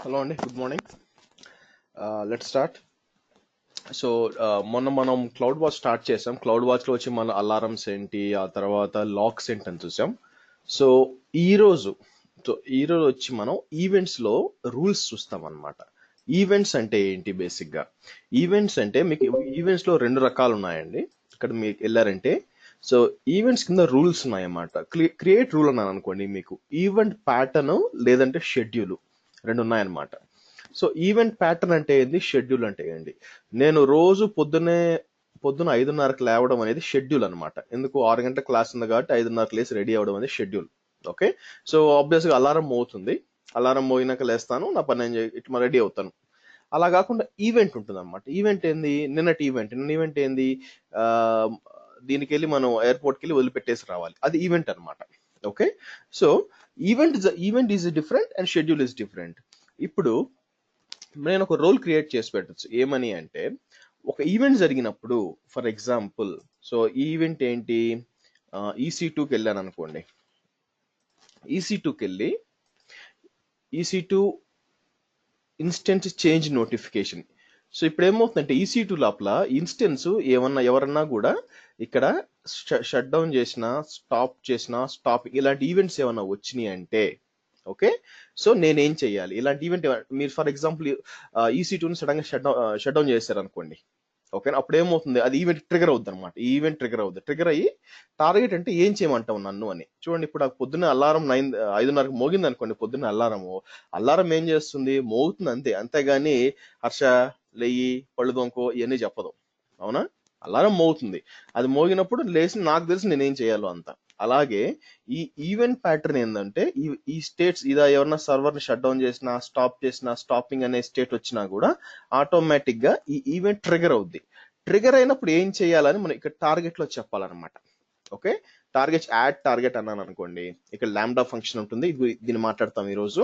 Hello అండి, good morning. Let start. So మొన్న మనం క్లౌడ్ వాచ్ స్టార్ట్ చేసాం. క్లౌడ్ వాచ్లో వచ్చి మన అలారమ్స్ ఏంటి, ఆ తర్వాత లాక్స్ ఏంటి అని చూసాం. సో ఈరోజు ఈరోజు వచ్చి మనం ఈవెంట్స్లో రూల్స్ చూస్తాం అన్నమాట. ఈవెంట్స్ అంటే ఏంటి? బేసిక్గా ఈవెంట్స్ అంటే మీకు ఈవెంట్స్లో రెండు రకాలు ఉన్నాయండి. ఇక్కడ మీకు వెళ్ళారంటే సో ఈవెంట్స్ కింద రూల్స్ ఉన్నాయన్నమాట. క్రియేట్ రూల్ అన్నాను అనుకోండి, మీకు ఈవెంట్ ప్యాటర్న్ లేదంటే షెడ్యూల్ రెండు ఉన్నాయన్నమాట. సో ఈవెంట్ ప్యాటర్న్ అంటే ఏంది, షెడ్యూల్ అంటే ఏంటి? నేను రోజు పొద్దున 5:30కి లేవడం అనేది షెడ్యూల్ అనమాట. ఎందుకు? 6 గంటల క్లాస్ ఉంది కాబట్టి 5:30కి లేసి రెడీ అవ్వడం అనేది షెడ్యూల్. ఓకే. సో ఆబ్వియస్గా అలారం మోగుతుంది. అలారం మోగినాక లేస్తాను, నా పని నేను ఇట్లా రెడీ అవుతాను. అలా కాకుండా ఈవెంట్ ఉంటుంది అనమాట. ఈవెంట్ ఏంది? నిన్న ఈవెంట్ ఏంది? ఆ, దీనికి వెళ్ళి మనం ఎయిర్పోర్ట్కి వెళ్ళి వదిలిపెట్టేసి రావాలి, అది ఈవెంట్ అనమాట. Okay. So event is different and schedule is different. ఇప్పుడు నేను ఒక రోల్ క్రియేట్ చేసి పెట్టచ్చు. ఏమని అంటే, ఒక ఈవెంట్ జరిగినప్పుడు, ఫర్ ఎగ్జాంపుల్, సో ఈ ఈవెంట్ ఏంటి, EC2కి వెళ్ళాను అనుకోండి. ఈసీ2కి వెళ్ళి EC2 instance change notification. So ఇప్పుడు ఏమవుతుందంటే EC2 లోపల ఇన్స్టెన్స్ ఎవరన్నా కూడా ఇక్కడ షట్ డౌన్ చేసిన, స్టాప్ చేసిన, స్టాప్ ఇలాంటి ఈవెంట్స్ ఏమన్నా వచ్చినాయి అంటే, ఓకే, సో నేనేం చేయాలి? ఇలాంటి ఈవెంట్ మీరు ఫర్ ఎగ్జాంపుల్ EC2ని సడన్ గా షట్ డౌన్ చేశారు అనుకోండి. ఓకే, అప్పుడు ఏమవుతుంది? అది ఈవెంట్ ట్రిగర్ అవుద్ది అనమాట. ఈ ఈవెంట్ ట్రిగర్ అవుద్ది. ట్రిగర్ అయ్యి టార్గెట్ అంటే ఏం చేయమంటావు నన్ను అని. చూడండి, ఇప్పుడు నాకు పొద్దున్న అలారం 5:30కి మోగింది అనుకోండి. పొద్దున్న అలారం ఏం చేస్తుంది? మోగుతుంది అంతే. అంతేగాని హర్ష లేయి, పళ్ళు దొంకో ఇవన్నీ చెప్పదు. అవునా? అలారం మోగుతుంది. అది మోగినప్పుడు లేచి నాకు తెలిసి నేనేం చేయాలో అంత. అలాగే ఈ ఈవెంట్ ప్యాటర్న్ ఏంటంటే, ఈ స్టేట్స్ ఇదా ఎవరన్నా సర్వర్ని షట్ డౌన్ చేసినా, స్టాప్ చేసినా, స్టాపింగ్ అనే స్టేట్ వచ్చినా కూడా ఆటోమేటిక్ గా ఈ ఈవెంట్ ట్రిగర్ అవుద్ది. ట్రిగర్ అయినప్పుడు ఏం చేయాలని మనం ఇక్కడ టార్గెట్ లో చెప్పాలన్నమాట. ఓకే. యాడ్ టార్గెట్ అన్నాను అనుకోండి, ఇక్కడ లాంబ్డా ఫంక్షన్ ఉంటుంది. దీన్ని మాట్లాడతాం ఈరోజు.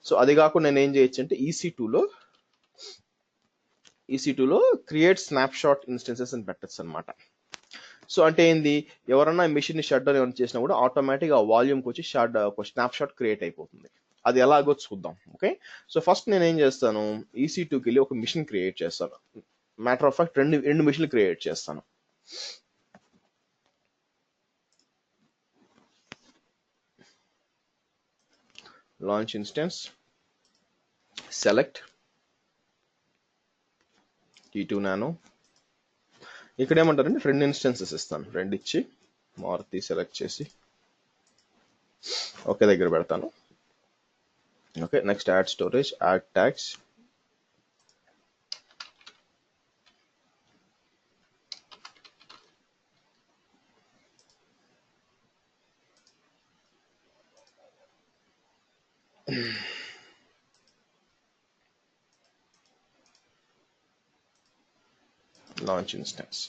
సో అది కాకుండా నేను ఏం చేయొచ్చు అంటే EC2లో క్రియేట్ స్నాప్ షాట్ ఇన్స్టెన్సెస్ అని పెట్టచ్చు అనమాట. సో అంటే ఏంది? ఎవరన్నా మెషిన్ ని షట్ డౌన్ ఏమైనా చేసినా కూడా ఆటోమేటిక్ ఆ వాల్యూమ్కి వచ్చి ఒక స్నాప్ షాట్ క్రియేట్ అయిపోతుంది. అది ఎలాగో చూద్దాం. ఓకే. సో ఫస్ట్ నేను ఏం చేస్తాను, EC2కి వెళ్ళి ఒక మిషన్ క్రియేట్ చేస్తాను. మ్యాటర్ ఆఫ్ ఫ్యాక్ట్ రెండు మిషన్లు క్రియేట్ చేస్తాను. Launch instance, select T2 nano. ఇక్కడ ఏమంటారంటే రెండు ఇన్స్టెన్సెస్ ఇస్తాను. రెండు ఇచ్చి మారుతి సెలెక్ట్ చేసి ఒకే దగ్గర పెడతాను. Okay. Next add storage, add tags, launch instance.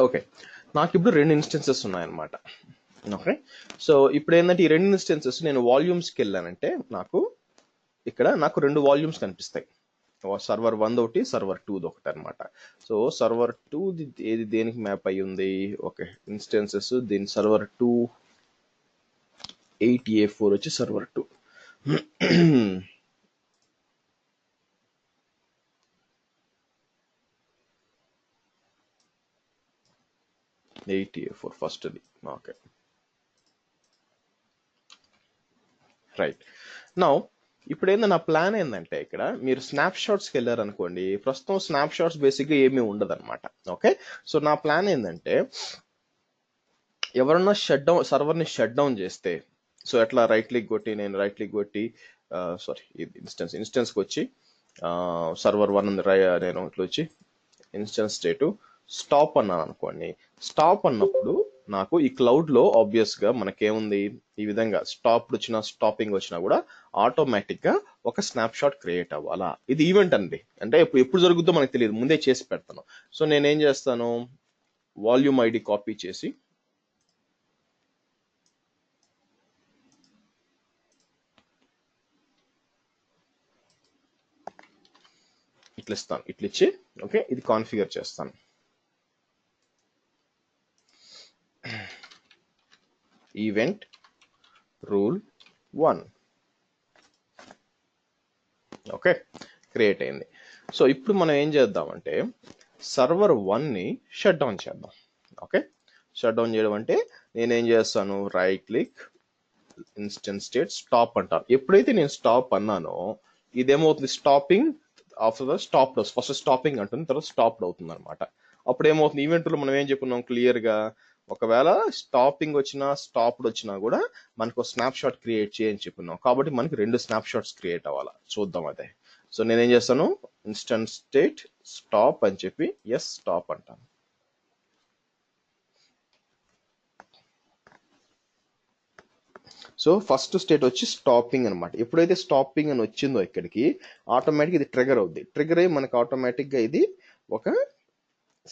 Okay, నాకు ఇప్పుడు రెండు ఇన్స్టెన్సెస్ ఉన్నాయన్నమాట. ఓకే. సో ఇప్పుడు ఏంటంటే, ఈ రెండు ఇన్స్టెన్సెస్ నేను వాల్యూమ్స్కి వెళ్ళానంటే నాకు రెండు వాల్యూమ్స్ కనిపిస్తాయి. సర్వర్ 1 ఒకటి, సర్వర్ 2 ఒకటి అనమాట. సో సర్వర్ 2 ఏది దేనికి మ్యాప్ అయ్యి ఉంది? ఓకే, ఇన్స్టెన్సెస్ దీని సర్వర్ 2 8A4 వచ్చి సర్వర్ 2. 8A4 ఫస్ట్ అది. Okay, right. నౌ ఇప్పుడు ఏంటంటే, నా ప్లాన్ ఏంటంటే, ఇక్కడ మీరు స్నాప్ షాట్స్కి వెళ్ళారనుకోండి. ప్రస్తుతం స్నాప్ షాట్స్ బేసిక్గా ఏమీ ఉండదు అనమాట. ఓకే. సో నా ప్లాన్ ఏంటంటే, ఎవరన్నా సర్వర్ని షట్ డౌన్ చేస్తే, సో ఎట్లా రైట్ క్లిక్ కొట్టి సారీ, ఇది ఇన్స్టెన్స్కి వచ్చి సర్వర్ 1 ఉంది, నేను ఇట్లా వచ్చి ఇన్స్టెన్స్ స్టేటు స్టాప్ అన్నాను అనుకోండి. స్టాప్ అన్నప్పుడు నాకు ఈ క్లౌడ్ లో ఆబ్వియస్ గా మనకేముంది, ఈ విధంగా స్టాపింగ్ వచ్చినా కూడా ఆటోమేటిక్ గా ఒక స్నాప్ షాట్ క్రియేట్ అవ్వాలా. ఇది ఈవెంట్ అండి. అంటే ఎప్పుడు జరుగుతుందో మనకు తెలియదు, ముందే చేసి పెడతాను. సో నేనేం చేస్తాను, వాల్యూమ్ ఐడి కాపీ చేసి ఇట్లా ఇస్తాను, ఇట్లా ఇచ్చి ఓకే ఇది కాన్ఫిగర్ చేస్తాను. ఈవెంట్ రూల్ 1 ఓకే క్రియేట్ అయింది. సో ఇప్పుడు మనం ఏం చేద్దామంటే సర్వర్ 1ని షట్ డౌన్ చేద్దాం. ఓకే షట్ డౌన్ చేయడం అంటే నేనేం చేస్తాను, right click instance state stop అంటాను. ఎప్పుడైతే నేను స్టాప్ అన్నానో ఇదేమవుతుంది, stopping after the stop does, first stopping అంటుంది, తర్వాత స్టాప్డ్ అవుతుంది అనమాట. అప్పుడు ఏమవుతుంది, ఈవెంట్లో మనం ఏం చెప్పుకున్నాం క్లియర్గా, ఒకవేళ స్టాపింగ్ వచ్చినా స్టాప్డ్ వచ్చినా కూడా మనకు స్నాప్ షాట్ క్రియేట్ చేయని చెప్పుకున్నాం. కాబట్టి మనకి 2 స్నాప్ షాట్స్ క్రియేట్ అవ్వాలి. చూద్దాం అదే. సో నేనేం చేస్తాను, ఇన్స్టెన్స్ స్టేట్ స్టాప్ అని చెప్పి ఎస్ స్టాప్ అంటాను. సో ఫస్ట్ స్టేట్ వచ్చి స్టాపింగ్ అనమాట. ఎప్పుడైతే స్టాపింగ్ అని వచ్చిందో ఇక్కడికి ఆటోమేటిక్ ఇది ట్రిగర్ అవుద్ది. ట్రిగర్ అయ్యి మనకు ఆటోమేటిక్గా ఇది ఒక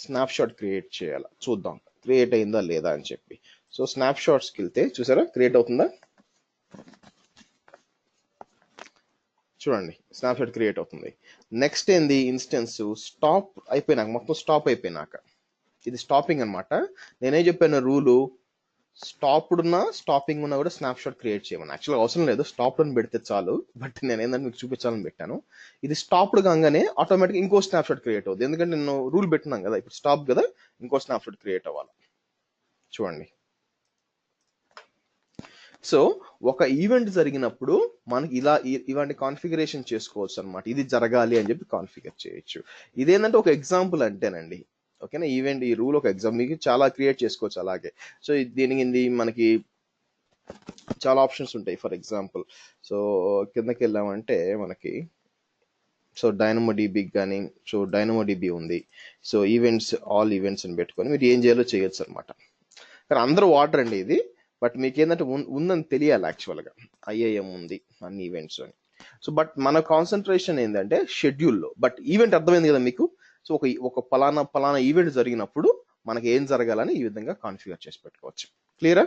స్నాప్ షాట్ క్రియేట్ చేయాలి. చూద్దాం క్రియేట్ అయిందా లేదా అని చెప్పి. సో స్నాప్ షాట్స్కి వెళ్తే చూసారా క్రియేట్ అవుతుందా, చూడండి స్నాప్ షాట్ క్రియేట్ అవుతుంది. నెక్స్ట్ ఏంది, ఇన్స్టెన్స్ స్టాప్ అయిపోయినాక, మొత్తం స్టాప్ అయిపోయినాక, ఇది స్టాపింగ్ అనమాట. నేనేం చెప్పాను రూలు, స్టాప్డ్ ఉన్నా స్టాపింగ్ ఉన్నా కూడా స్నాప్ షాట్ క్రియేట్ చేయమని. యాక్చువల్గా అవసరం లేదు, స్టాప్డ్ అని పెడితే చాలు, బట్ నేను ఏంటంటే మీకు చూపించాలని పెట్టాను. ఇది స్టాప్డ్ కాగానే ఆటోమేటిక్ ఇంకో స్నాప్ షాట్ క్రియేట్ అవుతుంది. ఎందుకంటే నేను రూల్ పెట్టినాను కదా, ఇప్పుడు స్టాప్ కదా, ఇంకో స్నాప్ షాట్ క్రియేట్ అవ్వాలి. చూడండి. సో ఒక ఈవెంట్ జరిగినప్పుడు మనకి ఇలా ఇలాంటి కాన్ఫిగరేషన్ చేసుకోవచ్చు అనమాట. ఇది జరగాలి అని చెప్పి కాన్ఫిగర్ చేయొచ్చు. ఇదేంటంటే ఒక ఎగ్జాంపుల్ అంటేనండి. ఓకేనా, ఈవెంట్ ఈ రూల్ ఒక ఎగ్జాంపుల్, మీకు చాలా క్రియేట్ చేసుకోవచ్చు అలాగే. సో దీనికి మనకి చాలా ఆప్షన్స్ ఉంటాయి. ఫర్ ఎగ్జాంపుల్ సో కిందకి వెళ్ళామంటే మనకి సో డైనమో డిబి కానీ, సో డైనమో డిబి ఉంది. సో ఈవెంట్స్ ఆల్ ఈవెంట్స్ అని పెట్టుకొని మీరు ఏం చేయాలో చేయొచ్చు అనమాట. కానీ అందరూ వాడరండి ఇది, బట్ మీకు ఏంటంటే ఉందని తెలియాలి యాక్చువల్గా. ఐఐఎం ఉంది అన్ని ఈవెంట్స్ అని. సో బట్ మన కాన్సన్ట్రేషన్ ఏంటంటే షెడ్యూల్లో. బట్ ఈవెంట్ అర్థమైంది కదా మీకు. సో ఒక పలానా ఈవెంట్ జరిగినప్పుడు మనకి ఏం జరగాలని ఈ విధంగా కాన్ఫిగర్ చేసి పెట్టుకోవచ్చు. క్లియరా?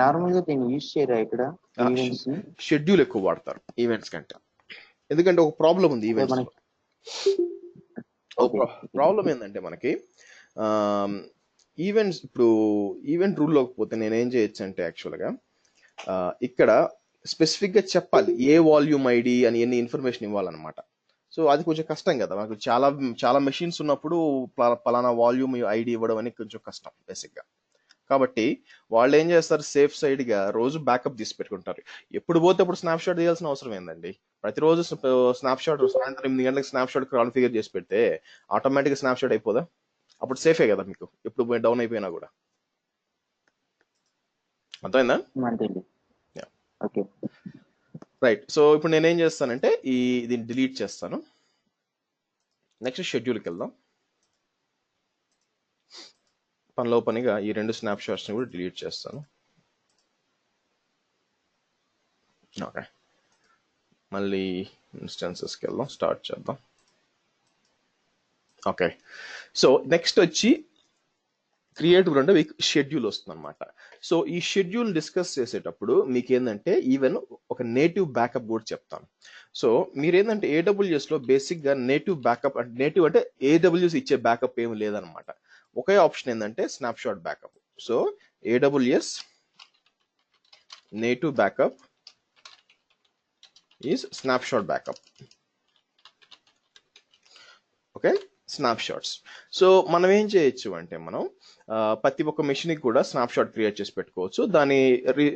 నార్మల్ గా దీన్ని యూజ్ చేయరా ఇక్కడ ఈవెంట్స్? షెడ్యూల్ ఎక్కువ వాడతారు ఈవెంట్స్ కంటే. ఎందుకంటే ఒక ప్రాబ్లం ఉంది ఈవెంట్స్. ప్రాబ్లం ఏంటంటే మనకి ఈవెంట్స్, ఇప్పుడు ఈవెంట్ రూల్లోకి పోతే నేనేం చేయొచ్చు అంటే యాక్చువల్గా ఇక్కడ స్పెసిఫిక్గా చెప్పాలి ఏ వాల్యూమ్ ఐడి అని ఎన్ని ఇన్ఫర్మేషన్ ఇవ్వాలన్నమాట. సో అది కొంచెం కష్టం కదా, మనకు చాలా మెషిన్స్ ఉన్నప్పుడు పలానా వాల్యూమ్ ఐడి ఇవ్వడం అనేది కొంచెం కష్టం బేసిక్గా. కాబట్టి వాళ్ళు ఏం చేస్తారు, సేఫ్ సైడ్గా రోజు బ్యాకప్ తీసి పెట్టుకుంటారు. ఎప్పుడు పోతే అప్పుడు స్నాప్ షాట్ తీయాల్సిన అవసరం ఏందండి. ప్రతిరోజు స్నాప్ షాట్ సాయంత్రం 8 గంటలకు స్నాప్ షాట్ కాన్ఫిగర్ చేసి పెడితే ఆటోమేటిక్గా స్నాప్ షాట్ అయిపోదా? అప్పుడు సేఫే కదా మీకు, ఎప్పుడు డౌన్ అయిపోయినా కూడా. అర్థమైందా? రైట్. సో ఇప్పుడు నేనేం చేస్తానంటే దీన్ని డిలీట్ చేస్తాను. నెక్స్ట్ షెడ్యూల్కి వెళ్దాం. పనిలో పనిగా ఈ 2 స్నాప్ షాట్స్ని కూడా డిలీట్ చేస్తాను. ఓకే, మళ్ళీ ఇన్స్టెన్సెస్కి వెళ్దాం, స్టార్ట్ చేద్దాం. ఓకే, సో నెక్స్ట్ వచ్చి క్రియేటివ్ అంటే మీకు షెడ్యూల్ వస్తుంది అనమాట. సో ఈ షెడ్యూల్ డిస్కస్ చేసేటప్పుడు మీకు ఏంటంటే ఈవెన్ ఒక నేటివ్ బ్యాకప్ కూడా చెప్తాను. సో మీరు ఏంటంటే ఏడబ్ల్యూఎస్లో బేసిక్గా నేటివ్ బ్యాకప్ అంటే, నేటివ్ అంటే ఏడబ్ల్యూఎస్ ఇచ్చే బ్యాకప్ ఏమి లేదనమాట. ఒకే ఆప్షన్ ఏంటంటే snap shot backup. So AWS native backup is snap shot backup. Okay, snap shots. So మనం ఏం చేయొచ్చు అంటే మనం ప్రతి ఒక్క మెషిన్కి కూడా స్నాప్ షాట్ క్రియేట్ చేసి పెట్టుకోవచ్చు. దాన్ని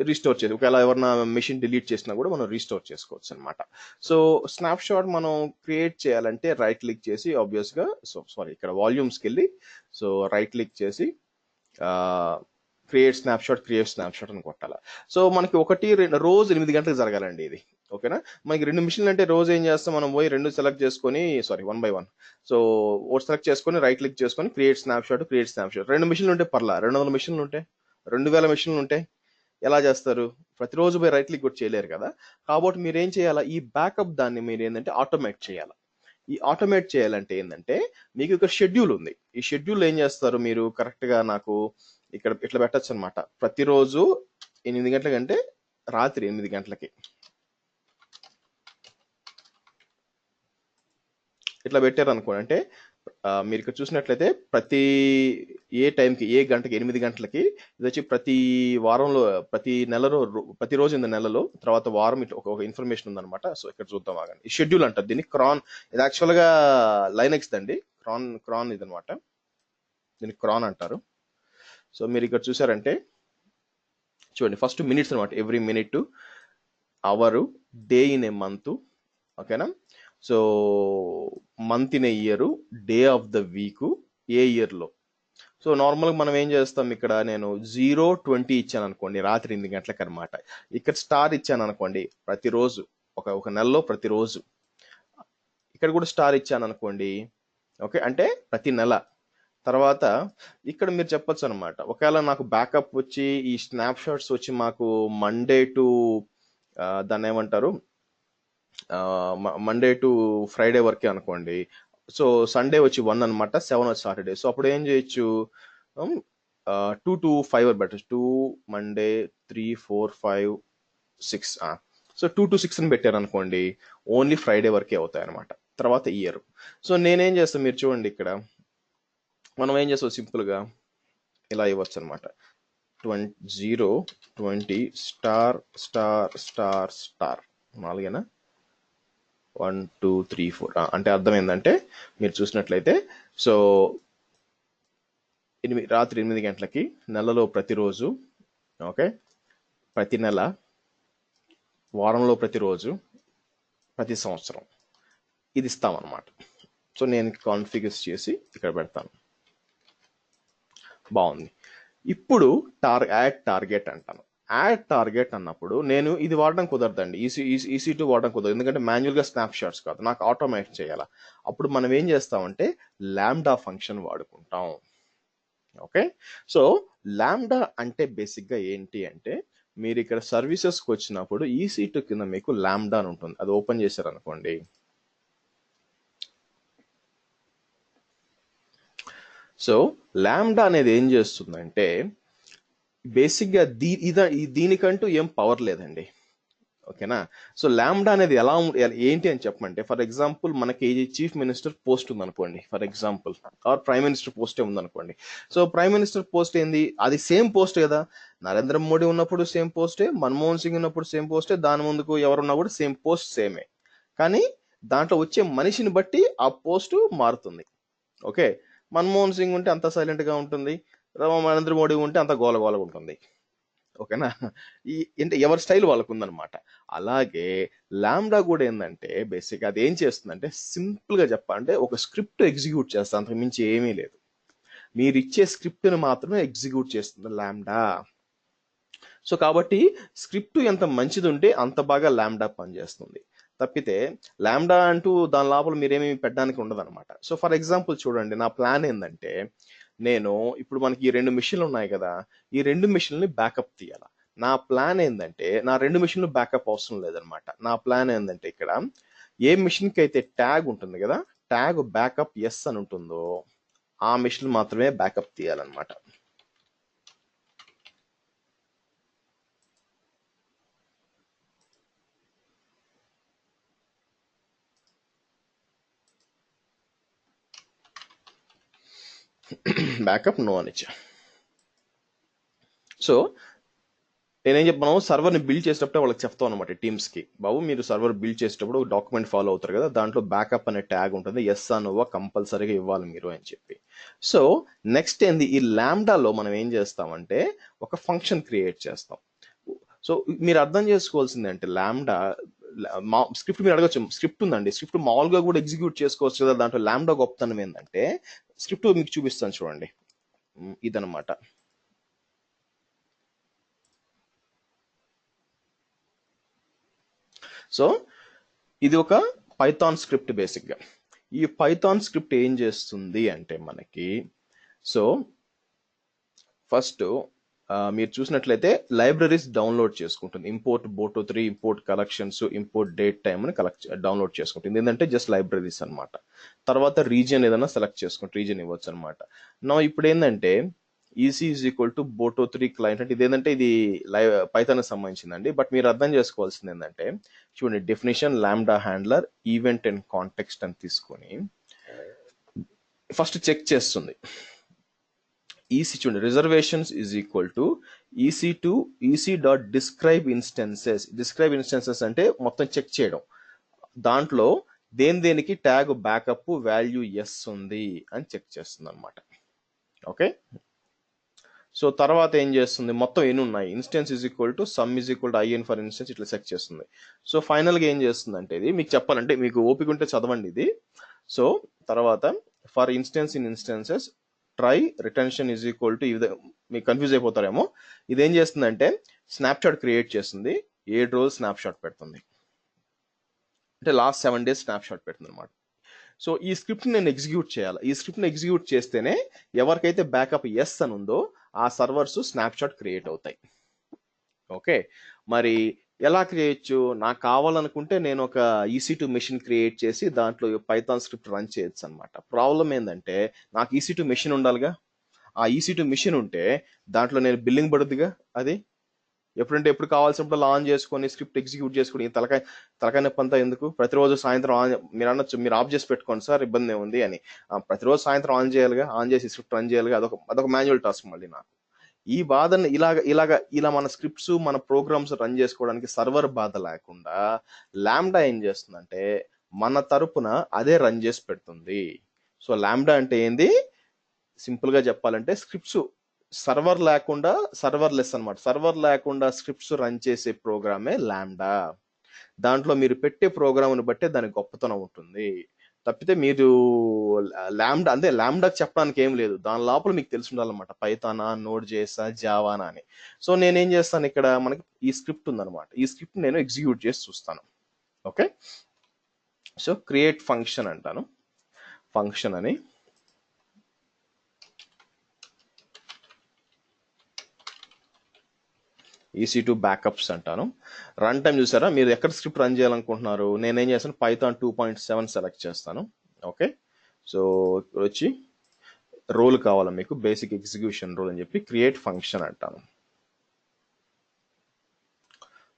రీస్టోర్ చేసి, ఒకవేళ ఎవరైనా మెషిన్ డిలీట్ చేసినా కూడా మనం రీస్టోర్ చేసుకోవచ్చు అనమాట. సో స్నాప్ షాట్ మనం క్రియేట్ చేయాలంటే రైట్ క్లిక్ చేసి ఆబ్వియస్గా, ఇక్కడ వాల్యూమ్స్కి వెళ్ళి సో రైట్ క్లిక్ చేసి క్రియేట్ స్నాప్ షాట్ అని కొట్టాలి. సో మనకి రోజు 8 గంటలకు జరగాలండి ఇది. ఓకేనా, మనకి 2 మిషన్లు అంటే రోజు ఏం చేస్తాం, మనం పోయి 2 సెలెక్ట్ చేసుకొని 1 by 1. సో ఒకటి సెలెక్ట్ చేసుకొని రైట్ క్లిక్ చేసుకొని క్రియేట్ స్నాప్ షాట్. 2 మిషన్లు ఉంటే పర్లా, 200 మిషన్లు ఉంటాయి, 2000 మిషన్లు ఉంటాయి, ఎలా చేస్తారు? ప్రతిరోజు పోయి రైట్ క్లిక్ కూడా చేయలేరు కదా. కాబట్టి మీరు ఏం చేయాలా, ఈ బ్యాకప్ దాన్ని మీరు ఏంటంటే ఆటోమేట్ చేయాలి. ఈ ఆటోమేట్ చేయాలంటే ఏంటంటే మీకు ఇక్కడ షెడ్యూల్ ఉంది. ఈ షెడ్యూల్ ఏం చేస్తారు మీరు, కరెక్ట్గా నాకు ఇక్కడ ఇట్లా పెట్టచ్చు అనమాట. ప్రతిరోజు 8 గంటల కంటే రాత్రి 8 గంటలకి ఇట్లా పెట్టారు అనుకోండి, అంటే మీరు ఇక్కడ చూసినట్లయితే ప్రతి ఏ టైంకి, ఏ గంటకి, 8 గంటలకి ఇది వచ్చి ప్రతి వారంలో, ప్రతి నెలలో, ప్రతిరోజు in the నెలలో, తర్వాత వారం ఇట్లా ఒక ఇన్ఫర్మేషన్ ఉందన్నమాట. సో ఇక్కడ చూద్దాం ఆగండి. ఈ షెడ్యూల్ అంటారు దీన్ని. క్రాన్, ఇది యాక్చువల్గా లైనెక్స్ దండి. క్రాన్ ఇదనమాట, దీన్ని క్రాన్ అంటారు. సో మీరు ఇక్కడ చూసారంటే చూడండి, ఫస్ట్ మినిట్స్ అనమాట. Every minute, hour, day in a month, ఓకేనా. So month in a year, day of the week, a ఇయర్లో. సో నార్మల్గా మనం ఏం చేస్తాం, ఇక్కడ నేను 0-20 ఇచ్చాను అనుకోండి, రాత్రి 8 గంటలకు అనమాట. ఇక్కడ స్టార్ ఇచ్చాను అనుకోండి, ప్రతిరోజు, ఒక నెలలో ప్రతిరోజు. ఇక్కడ కూడా స్టార్ ఇచ్చాను అనుకోండి, ఓకే, అంటే ప్రతి నెల. తర్వాత ఇక్కడ మీరు చెప్పొచ్చు అనమాట, ఒకవేళ నాకు బ్యాకప్ వచ్చి ఈ స్నాప్ షాట్స్ వచ్చి మాకు మండే టు దాన్ని ఏమంటారు, మండే టు ఫ్రైడే వరకే అనుకోండి. సో సండే వచ్చి 1 అనమాట, 7 వచ్చి సాటర్డే. సో అప్పుడు ఏం చేయొచ్చు, 2 to 5 better. 2 Monday, 3 4 5 6. So 2 to 6 అని పెట్టారు అనుకోండి, ఓన్లీ ఫ్రైడే వరకే అవుతాయి అనమాట, తర్వాత ఇయర్. సో నేనేం చేస్తాను, మీరు చూడండి ఇక్కడ మనం ఏం చేస్తాం, సింపుల్గా ఇలా ఇవ్వచ్చు అనమాట. 0-20 స్టార్ స్టార్ స్టార్ స్టార్, 4 1 2 3 4. అంటే అర్థం ఏంటంటే, మీరు చూసినట్లయితే, సో రాత్రి 8 గంటలకి, నెలలో ప్రతిరోజు, ఓకే, ప్రతి నెల, వారంలో ప్రతిరోజు, ప్రతి సంవత్సరం, ఇది ఇస్తామన్నమాట. సో నేను కాన్ఫిగర్ చేసి ఇక్కడ పెడతాను. బాగుంది. ఇప్పుడు యాడ్ టార్గెట్ అంటాను. యాడ్ టార్గెట్ అన్నప్పుడు నేను ఇది వాడడం కుదరదండి, EC2 వాడడం కుదరదు, ఎందుకంటే మాన్యువల్గా స్నాప్ షాట్స్ కాదు, నాకు ఆటోమేట్ చేయాలా. అప్పుడు మనం ఏం చేస్తామంటే లాంబ్డా ఫంక్షన్ వాడుకుంటాం. ఓకే, సో లాంబ్డా అంటే బేసిక్గా ఏంటి అంటే, మీరు ఇక్కడ సర్వీసెస్కి వచ్చినప్పుడు EC2 కింద మీకు లాంబ్డా అని ఉంటుంది, అది ఓపెన్ చేశారనుకోండి. సో లాంబ్డా అనేది ఏం చేస్తుందంటే, బేసిక్గా దీనికంటూ ఏం పవర్ లేదండి, ఓకేనా. సో లాంబ్డా అనేది ఏంటి అని చెప్పమంటే, ఫర్ ఎగ్జాంపుల్ మనకి చీఫ్ మినిస్టర్ పోస్ట్ ఉందనుకోండి, for example, or prime minister పోస్టే ఉందనుకోండి. సో ప్రైమ్ మినిస్టర్ పోస్ట్ ఏంది, అది సేమ్ పోస్ట్ కదా. నరేంద్ర మోడీ ఉన్నప్పుడు సేమ్ పోస్టే, మన్మోహన్ సింగ్ ఉన్నప్పుడు సేమ్ పోస్టే, దాని ముందుకు ఎవరున్నా కూడా సేమ్ పోస్ట్ సేమే. కానీ దాంట్లో వచ్చే మనిషిని బట్టి ఆ పోస్టు మారుతుంది. ఓకే, మన్మోహన్ సింగ్ ఉంటే అంత సైలెంట్గా ఉంటుంది, నరేంద్ర మోడీ ఉంటే అంత గోలగోలగా ఉంటుంది, ఓకేనా. అంటే ఎవరి స్టైల్ వాళ్ళకు ఉందన్నమాట. అలాగే లాంబ్డా కూడా ఏంటంటే, బేసిక్ అది ఏం చేస్తుందంటే, సింపుల్గా చెప్పాలంటే ఒక స్క్రిప్ట్ ఎగ్జిక్యూట్ చేస్తా, అంతకు మించి ఏమీ లేదు. మీరు ఇచ్చే స్క్రిప్ట్ని మాత్రమే ఎగ్జిక్యూట్ చేస్తుంది లాంబ్డా. సో కాబట్టి స్క్రిప్ట్ ఎంత మంచిది ఉంటే అంత బాగా లాంబ్డా పనిచేస్తుంది. తప్పితే లాంబ్డా అంటూ దాని లోపల మీరేమీ పెట్టడానికి ఉండదు అనమాట. సో ఫర్ ఎగ్జాంపుల్ చూడండి, నా ప్లాన్ ఏంటంటే, నేను ఇప్పుడు మనకి ఈ 2 మిషన్లు ఉన్నాయి కదా, ఈ 2 మిషన్లని బ్యాకప్ తీయాలి. నా ప్లాన్ ఏంటంటే, నా 2 మిషన్లు బ్యాకప్ అవసరం లేదనమాట. నా ప్లాన్ ఏంటంటే, ఇక్కడ ఏ మిషన్కి అయితే ట్యాగ్ ఉంటుంది కదా, ట్యాగ్ బ్యాకప్ ఎస్ అని ఉంటుందో ఆ మిషన్ మాత్రమే బ్యాకప్ తీయాలన్నమాట. బ్యాకప్ నో అని ఇచ్చా. సో నేనేం చెప్పాను, సర్వర్ని బిల్డ్ చేసేటప్పుడు వాళ్ళకి చెప్తాం అనమాట, టీమ్స్కి, బాబు మీరు సర్వర్ బిల్డ్ చేసేటప్పుడు డాక్యుమెంట్ ఫాలో అవుతారు కదా, దాంట్లో బ్యాకప్ అనే ట్యాగ్ ఉంటుంది, ఎస్ అనువా కంపల్సరీగా ఇవ్వాలి మీరు అని చెప్పి. సో నెక్స్ట్ ఏంది, ఈ లాంబ్డాలో మనం ఏం చేస్తామంటే ఒక ఫంక్షన్ క్రియేట్ చేస్తాం. సో మీరు అర్థం చేసుకోవాల్సింది అంటే, లాంబ్డా స్క్రిప్ట్ మీరు అడగచ్చు, స్క్రిప్ట్ ఉందండి, స్క్రిప్ట్ మామూలుగా కూడా ఎగ్జిక్యూట్ చేసుకోవచ్చు కదా. దాంట్లో లాంబ్డా గొప్పతనం ఏంటంటే, స్క్రిప్ట్ మీకు చూపిస్తాను చూడండి, ఇదనమాట. సో ఇది ఒక పైథాన్ స్క్రిప్ట్ బేసిక్గా. ఈ పైథాన్ స్క్రిప్ట్ ఏం చేస్తుంది అంటే మనకి, సో ఫస్ట్ మీరు చూసినట్లయితే లైబ్రరీస్ డౌన్లోడ్ చేసుకుంటుంది. Import Boto3, import collections, import date time అని డౌన్లోడ్ చేసుకుంటుంది. ఏంటంటే జస్ట్ లైబ్రరీస్ అనమాట. తర్వాత రీజియన్ ఏదైనా సెలెక్ట్ చేసుకుంటే రీజియన్ ఇవ్వచ్చు అనమాట. నా ఇప్పుడు ఏంటంటే, EC is equal to boto3 client అంటే ఇదేంటంటే ఇది లైవ్ పైథాన్ సంబంధించిందండి. బట్ మీరు అర్థం చేసుకోవాల్సింది ఏంటంటే చూడండి, definition lambda handler event and context అని తీసుకొని ఫస్ట్ చెక్ చేస్తుంది. ఈసీ చూడండి, reservations is equal to EC dot describe instances అంటే మొత్తం చెక్ చేయడం. దాంట్లో దేనికి ట్యాగ్ బ్యాకప్ వాల్యూ ఎస్ ఉంది అని చెక్ చేస్తుంది అనమాట. ఓకే, సో తర్వాత ఏం చేస్తుంది, మొత్తం ఎన్ని ఉన్నాయి, instance is equal to sum is equal to IN for instance ఇట్లా చెక్ చేస్తుంది. సో ఫైనల్గా ఏం చేస్తుంది అంటే, ఇది మీకు చెప్పాలంటే మీకు ఓపిక ఉంటే చదవండి ఇది. సో తర్వాత for instance in instances try retention is equal to మీకు కన్ఫ్యూజ్ అయిపోతారేమో, ఇదేం చేస్తుందంటే స్నాప్షాట్ క్రియేట్ చేస్తుంది, 7 రోజులు స్నాప్షాట్ పెడుతుంది, అంటే లాస్ట్ 7 days స్నాప్షాట్ పెడుతుంది అనమాట. సో ఈ స్క్రిప్ట్ నేను ఎగ్జిక్యూట్ చేయాలి. ఈ స్క్రిప్ట్ని ఎగ్జిక్యూట్ చేస్తేనే ఎవరికైతే బ్యాకప్ ఎస్ అని ఉందో ఆ సర్వర్స్ స్నాప్షాట్ క్రియేట్ అవుతాయి. ఓకే, మరి ఎలా క్రియేట్ చేయొచ్చు, నాకు కావాలనుకుంటే నేను ఒక EC2 మెషిన్ క్రియేట్ చేసి దాంట్లో పైథాన్ స్క్రిప్ట్ రన్ చేయొచ్చు అనమాట. ప్రాబ్లం ఏంటంటే నాకు EC2 మెషిన్ ఉండాలిగా. ఆ EC2 మెషిన్ ఉంటే దాంట్లో నేను బిల్లింగ్ పడుద్దిగా. అది ఎప్పుడు కావాల్సినప్పుడు ఆన్ చేసుకొని స్క్రిప్ట్ ఎగ్జిక్యూట్ చేసుకుని తలకాయ నొప్పి అంతా ఎందుకు, ప్రతిరోజు సాయంత్రం ఆన్, మీరు అనొచ్చు మీరు ఆఫ్ చేసి పెట్టుకోండి సార్ ఇబ్బంది ఏముంది అని. ప్రతిరోజు సాయంత్రం ఆన్ చేయాలిగా, ఆన్ చేసి స్క్రిప్ట్ రన్ చేయాలిగా, అదొక మాన్యువల్ టాస్క్ మళ్ళీ నాకు. ఈ బాధని ఇలా మన స్క్రిప్ట్స్ మన ప్రోగ్రామ్స్ రన్ చేసుకోవడానికి సర్వర్ బాధ లేకుండా లాంబ్డా ఏం చేస్తుందంటే మన తరపున అదే రన్ చేసి పెడుతుంది. సో లాంబ్డా అంటే ఏంది, సింపుల్ గా చెప్పాలంటే స్క్రిప్ట్స్ సర్వర్లెస్ అనమాట. సర్వర్ లేకుండా స్క్రిప్ట్స్ రన్ చేసే ప్రోగ్రామే లాంబ్డా. దాంట్లో మీరు పెట్టే ప్రోగ్రామ్ని బట్టే దాని గొప్పతనం ఉంటుంది. తప్పితే మీరు లాంబ్డా చెప్పడానికి ఏం లేదు, దాని లోపల మీకు తెలిసి ఉండాలన్నమాట, పైథానా, నోడ్ జేఎసా, జావానా అని. సో నేనేం చేస్తాను, ఇక్కడ మనకి ఈ స్క్రిప్ట్ ఉందన్నమాట, ఈ స్క్రిప్ట్ నేను ఎగ్జిక్యూట్ చేసి చూస్తాను. ఓకే, సో క్రియేట్ ఫంక్షన్ అంటాను, ఫంక్షన్ అని EC2 బ్యాకప్స్ అంటాను. రన్ టైం చూసారా, మీరు ఎక్కడ స్క్రిప్ట్ రన్ చేయాలనుకుంటున్నారు, నేనేం చేస్తాను పైథాన్ 2.7 సెలెక్ట్ చేస్తాను. ఓకే, సో ఇక్కడ వచ్చి రోల్ కావాలి మీకు, బేసిక్ ఎగ్జిక్యూషన్ రోల్ అని చెప్పి క్రియేట్ ఫంక్షన్ అంటాను.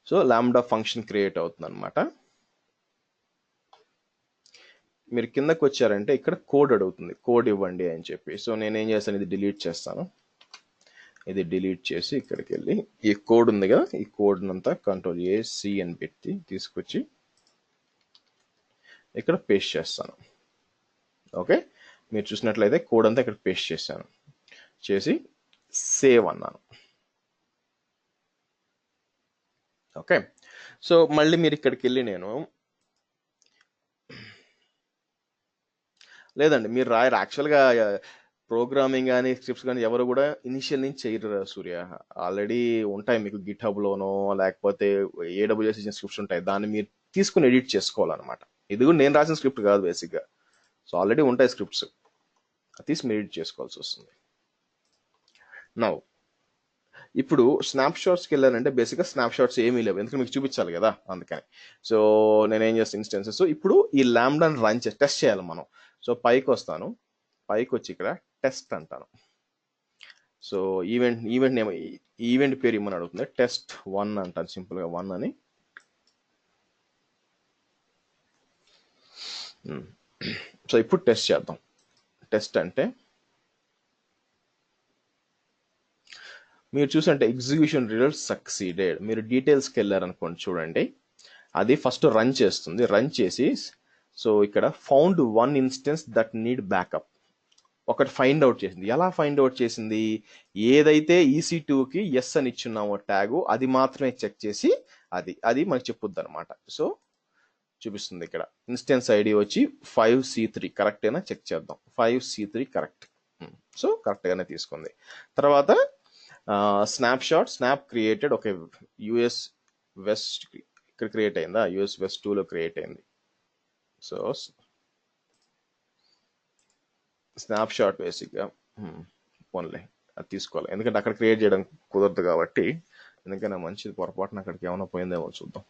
సో లాంబ్డా ఫంక్షన్ క్రియేట్ అవుతుంది అనమాట. మీరు కిందకి వచ్చారంటే ఇక్కడ కోడ్ అడుగుతుంది, కోడ్ ఇవ్వండి అని చెప్పి. సో నేనేం చేస్తాను, ఇది డిలీట్ చేస్తాను. ఇది డిలీట్ చేసి ఇక్కడికి వెళ్ళి ఈ కోడ్ ఉంది కదా, ఈ కోడ్ అంతా Ctrl+C అని పెట్టి తీసుకొచ్చి ఇక్కడ పేస్ట్ చేస్తాను. ఓకే, మీరు చూసినట్లయితే కోడ్ అంతా ఇక్కడ పేస్ట్ చేశాను, చేసి సేవ్ అన్నాను. ఓకే, సో మళ్ళీ మీరు ఇక్కడికి వెళ్ళి లేదండి మీరు రాయరు యాక్చువల్గా ప్రోగ్రామింగ్ కానీ స్క్రిప్ట్స్ కానీ ఎవరు కూడా ఇనిషియల్ నుంచి చేయరు సూర్య. ఆల్రెడీ ఉంటాయి మీకు గిట్హబ్లోనో లేకపోతే AWS ఇచ్చిన స్క్రిప్ట్స్ ఉంటాయి, దాన్ని మీరు తీసుకుని ఎడిట్ చేసుకోవాలన్నమాట. ఇది కూడా నేను రాసిన స్క్రిప్ట్ కాదు బేసిక్గా. సో ఆల్రెడీ ఉంటాయి స్క్రిప్ట్స్, తీసి మీరు ఎడిట్ చేసుకోవాల్సి వస్తుంది. నౌ ఇప్పుడు స్నాప్షాట్స్కి వెళ్ళానంటే బేసిక్గా స్నాప్షాట్స్ ఏమీ లేవు, ఎందుకంటే మీకు చూపించాలి కదా అందుకని. సో నేనేం చేస్తాను, ఇన్స్టెన్సెస్ ఇప్పుడు ఈ లాంబ్డాని రన్ చేసి టెస్ట్ చేయాలి మనం. సో పైకి వస్తాను, పైకి వచ్చి ఇక్కడ టెస్ట్ అంటాను. సో ఈవెంట్ పేరు ఇమ్మని అడుగుతుంది, test1 అంటాను, సింపుల్గా 1 అని. సో ఇప్పుడు టెస్ట్ చేద్దాం. టెస్ట్ అంటే మీరు చూసంటే ఎగ్జిక్యూషన్ రిజల్ట్ సక్సీడెడ్. మీరు డీటెయిల్స్కి వెళ్ళారనుకోండి, చూడండి అది ఫస్ట్ రన్ చేస్తుంది. రన్ చేసి సో ఇక్కడ found 1 instance that need backup ఒకటి ఫైండ్ అవుట్ చేసింది. ఎలా ఫైండ్ అవుట్ చేసింది, ఏదైతే EC2కి ఎస్ అని ఇచ్చున్నామో ట్యాగు అది మాత్రమే చెక్ చేసి అది మనకి చెప్పుద్ది అనమాట. సో చూపిస్తుంది ఇక్కడ ఇన్స్టెన్స్ ఐడి వచ్చి 5C3 కరెక్టేనా చెక్ చేద్దాం. 5C3 కరెక్ట్, సో కరెక్ట్గానే తీసుకుంది. తర్వాత snap created, okay US west ఇక్కడ క్రియేట్ అయిందా, US వెస్ట్ 2లో క్రియేట్ అయింది. సో స్నాప్షాట్ బేసిక్గా పోన్లే అది తీసుకోవాలి, ఎందుకంటే అక్కడ క్రియేట్ చేయడం కుదరదు కాబట్టి. ఎందుకైనా మంచిది, పొరపాటున అక్కడికి ఏమైనా పోయిందేమో చూద్దాం.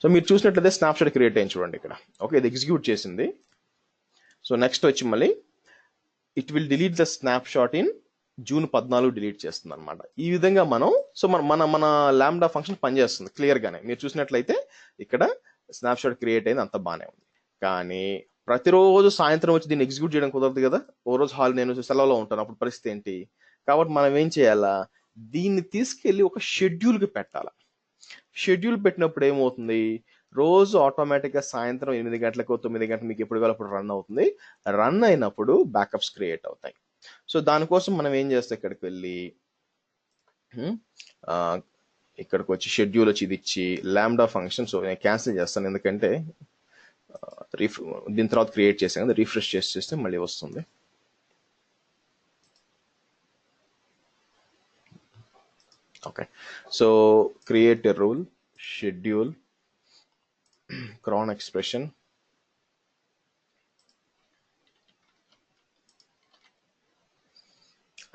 సో మీరు చూసినట్లయితే స్నాప్షాట్ క్రియేట్ అయింది చూడండి ఇక్కడ. ఓకే, ఇది ఎగ్జిక్యూట్ చేసింది. సో నెక్స్ట్ వచ్చి మళ్ళీ it will delete the snap shot in June 14 delete చేస్తుంది అనమాట. ఈ విధంగా మనం సో మన మన మన లాంబ్డా ఫంక్షన్ పనిచేస్తుంది క్లియర్ గానే. మీరు చూసినట్లయితే ఇక్కడ స్నాప్ షాట్ క్రియేట్ అయింది, అంత బాగానే ఉంది. కానీ ప్రతిరోజు సాయంత్రం వచ్చి దీన్ని ఎగ్జిక్యూట్ చేయడం కుదరదు కదా. ఓ రోజు నేను సెలవులో ఉంటాను, అప్పుడు పరిస్థితి ఏంటి? కాబట్టి మనం ఏం చేయాలా, దీన్ని తీసుకెళ్ళి ఒక షెడ్యూల్కి పెట్టాలా. షెడ్యూల్ పెట్టినప్పుడు ఏమవుతుంది, రోజు ఆటోమేటిక్గా సాయంత్రం 8 గంటలకు 9 గంటలకు మీకు ఎప్పుడు కావాలి అప్పుడు రన్ అవుతుంది. రన్ అయినప్పుడు బ్యాకప్స్ క్రియేట్ అవుతాయి. సో దానికోసం మనం ఏం చేస్తాం, ఇక్కడికి వెళ్ళి ఇక్కడికి వచ్చి షెడ్యూల్ వచ్చి ఇది ఇచ్చి లాంబ్డా ఫంక్షన్. సో నేను క్యాన్సిల్ చేస్తాను, ఎందుకంటే దీని తర్వాత క్రియేట్ చేసాం కదా, రిఫ్రెష్ చేస్తే మళ్ళీ వస్తుంది. Okay, so create a rule, schedule, cron expression,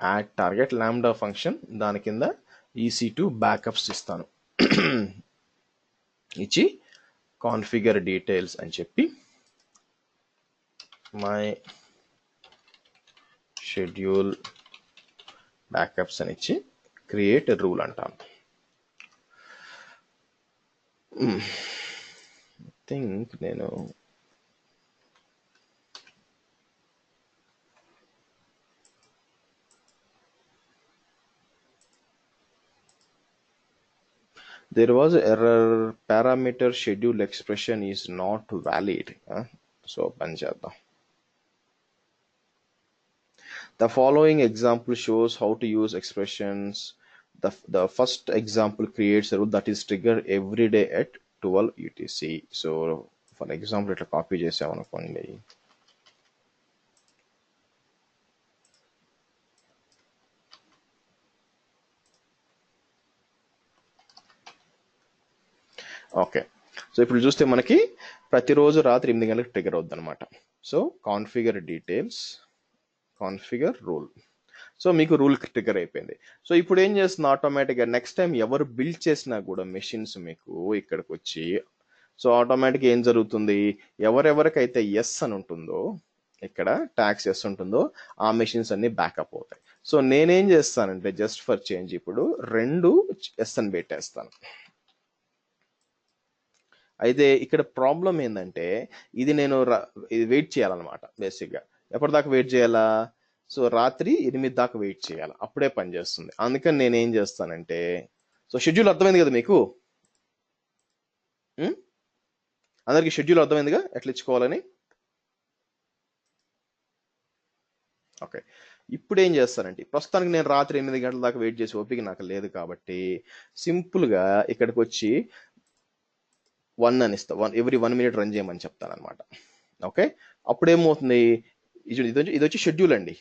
add target lambda function, దాని కింద EC2 బ్యాకప్స్ ఇస్తాను. ఇచ్చి కాన్ఫిగర్ డీటెయిల్స్ అని చెప్పి మై షెడ్యూల్ బ్యాకప్స్ అని ఇచ్చి క్రియేట్ రూల్ అంటాను. థింక్ నేను there was an error, parameter schedule expression is not valid. So పని చేద్దాం. The following example shows how to use expressions. The first example creates a rule that is triggered every day at 12 UTC. So for example ఇట్లా copy చేసామనుకోండి. Okay, so ఇప్పుడు చూస్తే మనకి ప్రతిరోజు రాత్రి 8 గంటలకు ట్రిగర్ అవుద్ది అనమాట. So configure details, configure rule. So మీకు రూల్ ట్రిగర్ అయిపోయింది. సో ఇప్పుడు ఏం చేస్తుంది, ఆటోమేటిక్గా నెక్స్ట్ టైం ఎవరు బిల్డ్ చేసినా కూడా మెషిన్స్ మీకు ఇక్కడికి వచ్చి, సో ఆటోమేటిక్గా ఏం జరుగుతుంది, ఎవరెవరికైతే ఎస్ అని ఉంటుందో, ఇక్కడ ట్యాక్స్ ఎస్ ఉంటుందో ఆ మెషిన్స్ అన్ని బ్యాకప్ అవుతాయి. సో నేనేం చేస్తానంటే జస్ట్ ఫర్ చేంజ్ ఇప్పుడు 2 ఎస్ అని పెట్టేస్తాను. అయితే ఇక్కడ ప్రాబ్లం ఏంటంటే ఇది నేను ఇది వెయిట్ చేయాలన్నమాట. బేసిక్గా ఎప్పటిదాకా వెయిట్ చేయాలా, సో రాత్రి 8 దాకా వెయిట్ చేయాలి, అప్పుడే పనిచేస్తుంది. అందుకని నేను ఏం చేస్తానంటే, సో షెడ్యూల్ అర్థమైంది కదా మీకు, అందరికి షెడ్యూల్ అర్థమైందిగా ఎట్లా ఇచ్చుకోవాలని. ఓకే, ఇప్పుడు ఏం చేస్తానంటే ప్రస్తుతానికి నేను రాత్రి 8 గంటల దాకా వెయిట్ చేసి ఓపిక నాకు లేదు కాబట్టి సింపుల్గా ఇక్కడికి వచ్చి 1 అని ఇస్తా, ఎవ్రీ 1 minute రన్ చేయమని చెప్తాను అనమాట. ఓకే, అప్పుడేమవుతుంది, ఇది వచ్చి షెడ్యూల్ అండి.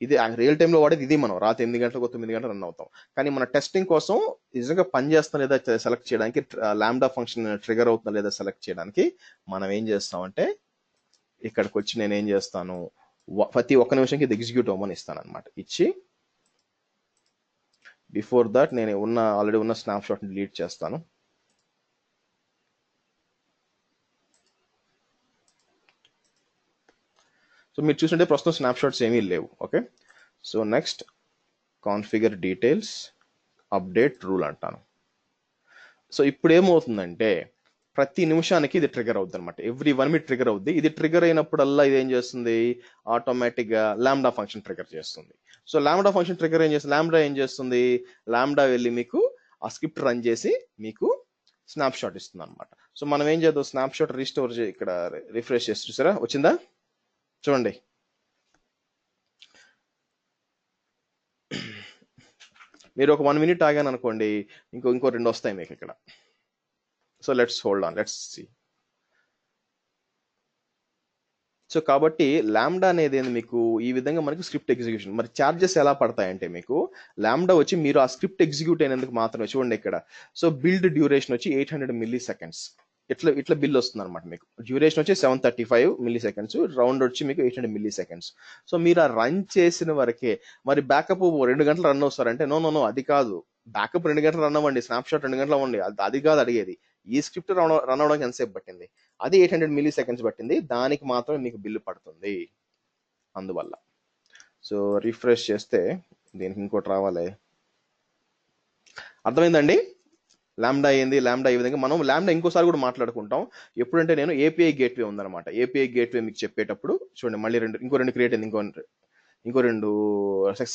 ఇది రియల్ టైంలో వాడేది ఇది. మనం రాత్రి 8 గంటలకు 9 గంటలు రన్ అవుతాం. కానీ మన టెస్టింగ్ కోసం నిజంగా పని చేస్తున్నా లేదా సెలెక్ట్ చేయడానికి, లాంబ్డా ఫంక్షన్ ట్రిగర్ అవుతుందా లేదా సెలెక్ట్ చేయడానికి మనం ఏం చేస్తామంటే ఇక్కడికి వచ్చి నేను ఏం చేస్తాను, ప్రతి 1 నిమిషంకి ఇది ఎగ్జిక్యూట్ అవ్వమని ఇస్తాను అనమాట. ఇచ్చి బిఫోర్ దట్ నేను ఆల్రెడీ ఉన్న స్నాప్ షాట్ డిలీట్ చేస్తాను. సో మీరు చూసినట్టే ప్రస్తుతం స్నాప్ షాట్స్ ఏమీ లేవు. Okay, so next configure details, update rule అంటాను. సో ఇప్పుడు ఏమవుతుందంటే ప్రతి నిమిషానికి ఇది ట్రిగర్ అవుద్ది అనమాట. ఎవ్రీ 1 minute ట్రిగర్ అవుద్ది. ఇది ట్రిగర్ అయినప్పుడల్లా ఇది ఏం చేస్తుంది, ఆటోమేటిక్గా లాంబ్డా ఫంక్షన్ ట్రిగర్ చేస్తుంది. సో లాంబ్డా ఫంక్షన్ ట్రిగర్ ఏం చేస్తుంది, లాంబ్డా ఏం చేస్తుంది, లాంబ్డా వెళ్ళి మీకు ఆ స్క్రిప్ట్ రన్ చేసి మీకు స్నాప్ షాట్ ఇస్తుంది అనమాట. సో మనం ఏం చేద్దాం, స్నాప్ షాట్ రీస్టోర్ ఇక్కడ రిఫ్రెష్ చేసి చూసారా, వచ్చిందా చూడండి. మీరు ఒక 1 minute ఆగాను అనుకోండి, ఇంకో 2 వస్తాయి మీకు ఇక్కడ. So let's hold on, let's see. So కాబట్టి లాంబ్డా అనేది మీకు ఈ విధంగా మనకి స్క్రిప్ట్ ఎగ్జిక్యూషన్. మరి ఛార్జెస్ ఎలా పడతాయంటే మీకు లాంబ్డా వచ్చి మీరు ఆ స్క్రిప్ట్ ఎగ్జిక్యూట్ అయినందుకు మాత్రమే చూడండి ఇక్కడ. సో బిల్డ్ డ్యూరేషన్ వచ్చి 800 milliseconds. ఇట్లా బిల్ వస్తుంది అనమాట. మీకు డ్యూరేషన్ వచ్చి 735 milliseconds, రౌండ్ వచ్చి మీకు 800 milliseconds. సో మీరు ఆ రన్ చేసిన వరకే. మరి బ్యాకప్ 2 గంటలు రన్ అవుతారంటే నో, అది కాదు. బ్యాకప్ 2 గంటలు రన్ అవ్వండి, స్నాప్ షాట్ 2 గంటలు అవ్వండి, అది కాదు అడిగేది. ఈ స్క్రిప్ట్ రన్ అవడానికి ఎంతసేపు పట్టింది, అది 800 milliseconds పట్టింది, దానికి మాత్రమే మీకు బిల్లు పడుతుంది. అందువల్ల సో రిఫ్రెష్ చేస్తే దీనికి ఇంకోటి రావాలి. అర్థమైందండి? లాంబ్డా ఏంది, లాంబ్డా ఈ విధంగా మనం లాంబ్డా ఇంకోసారి కూడా మాట్లాడుకుంటాం. ఎప్పుడంటే నేను ఏపీఐ గేట్వే ఉందన్నమాట. ఏపీఐ గేట్వే మీకు చెప్పేటప్పుడు చూడండి, మళ్ళీ ఇంకో రెండు క్రియేట్ అయింది, ఇంకో రెండు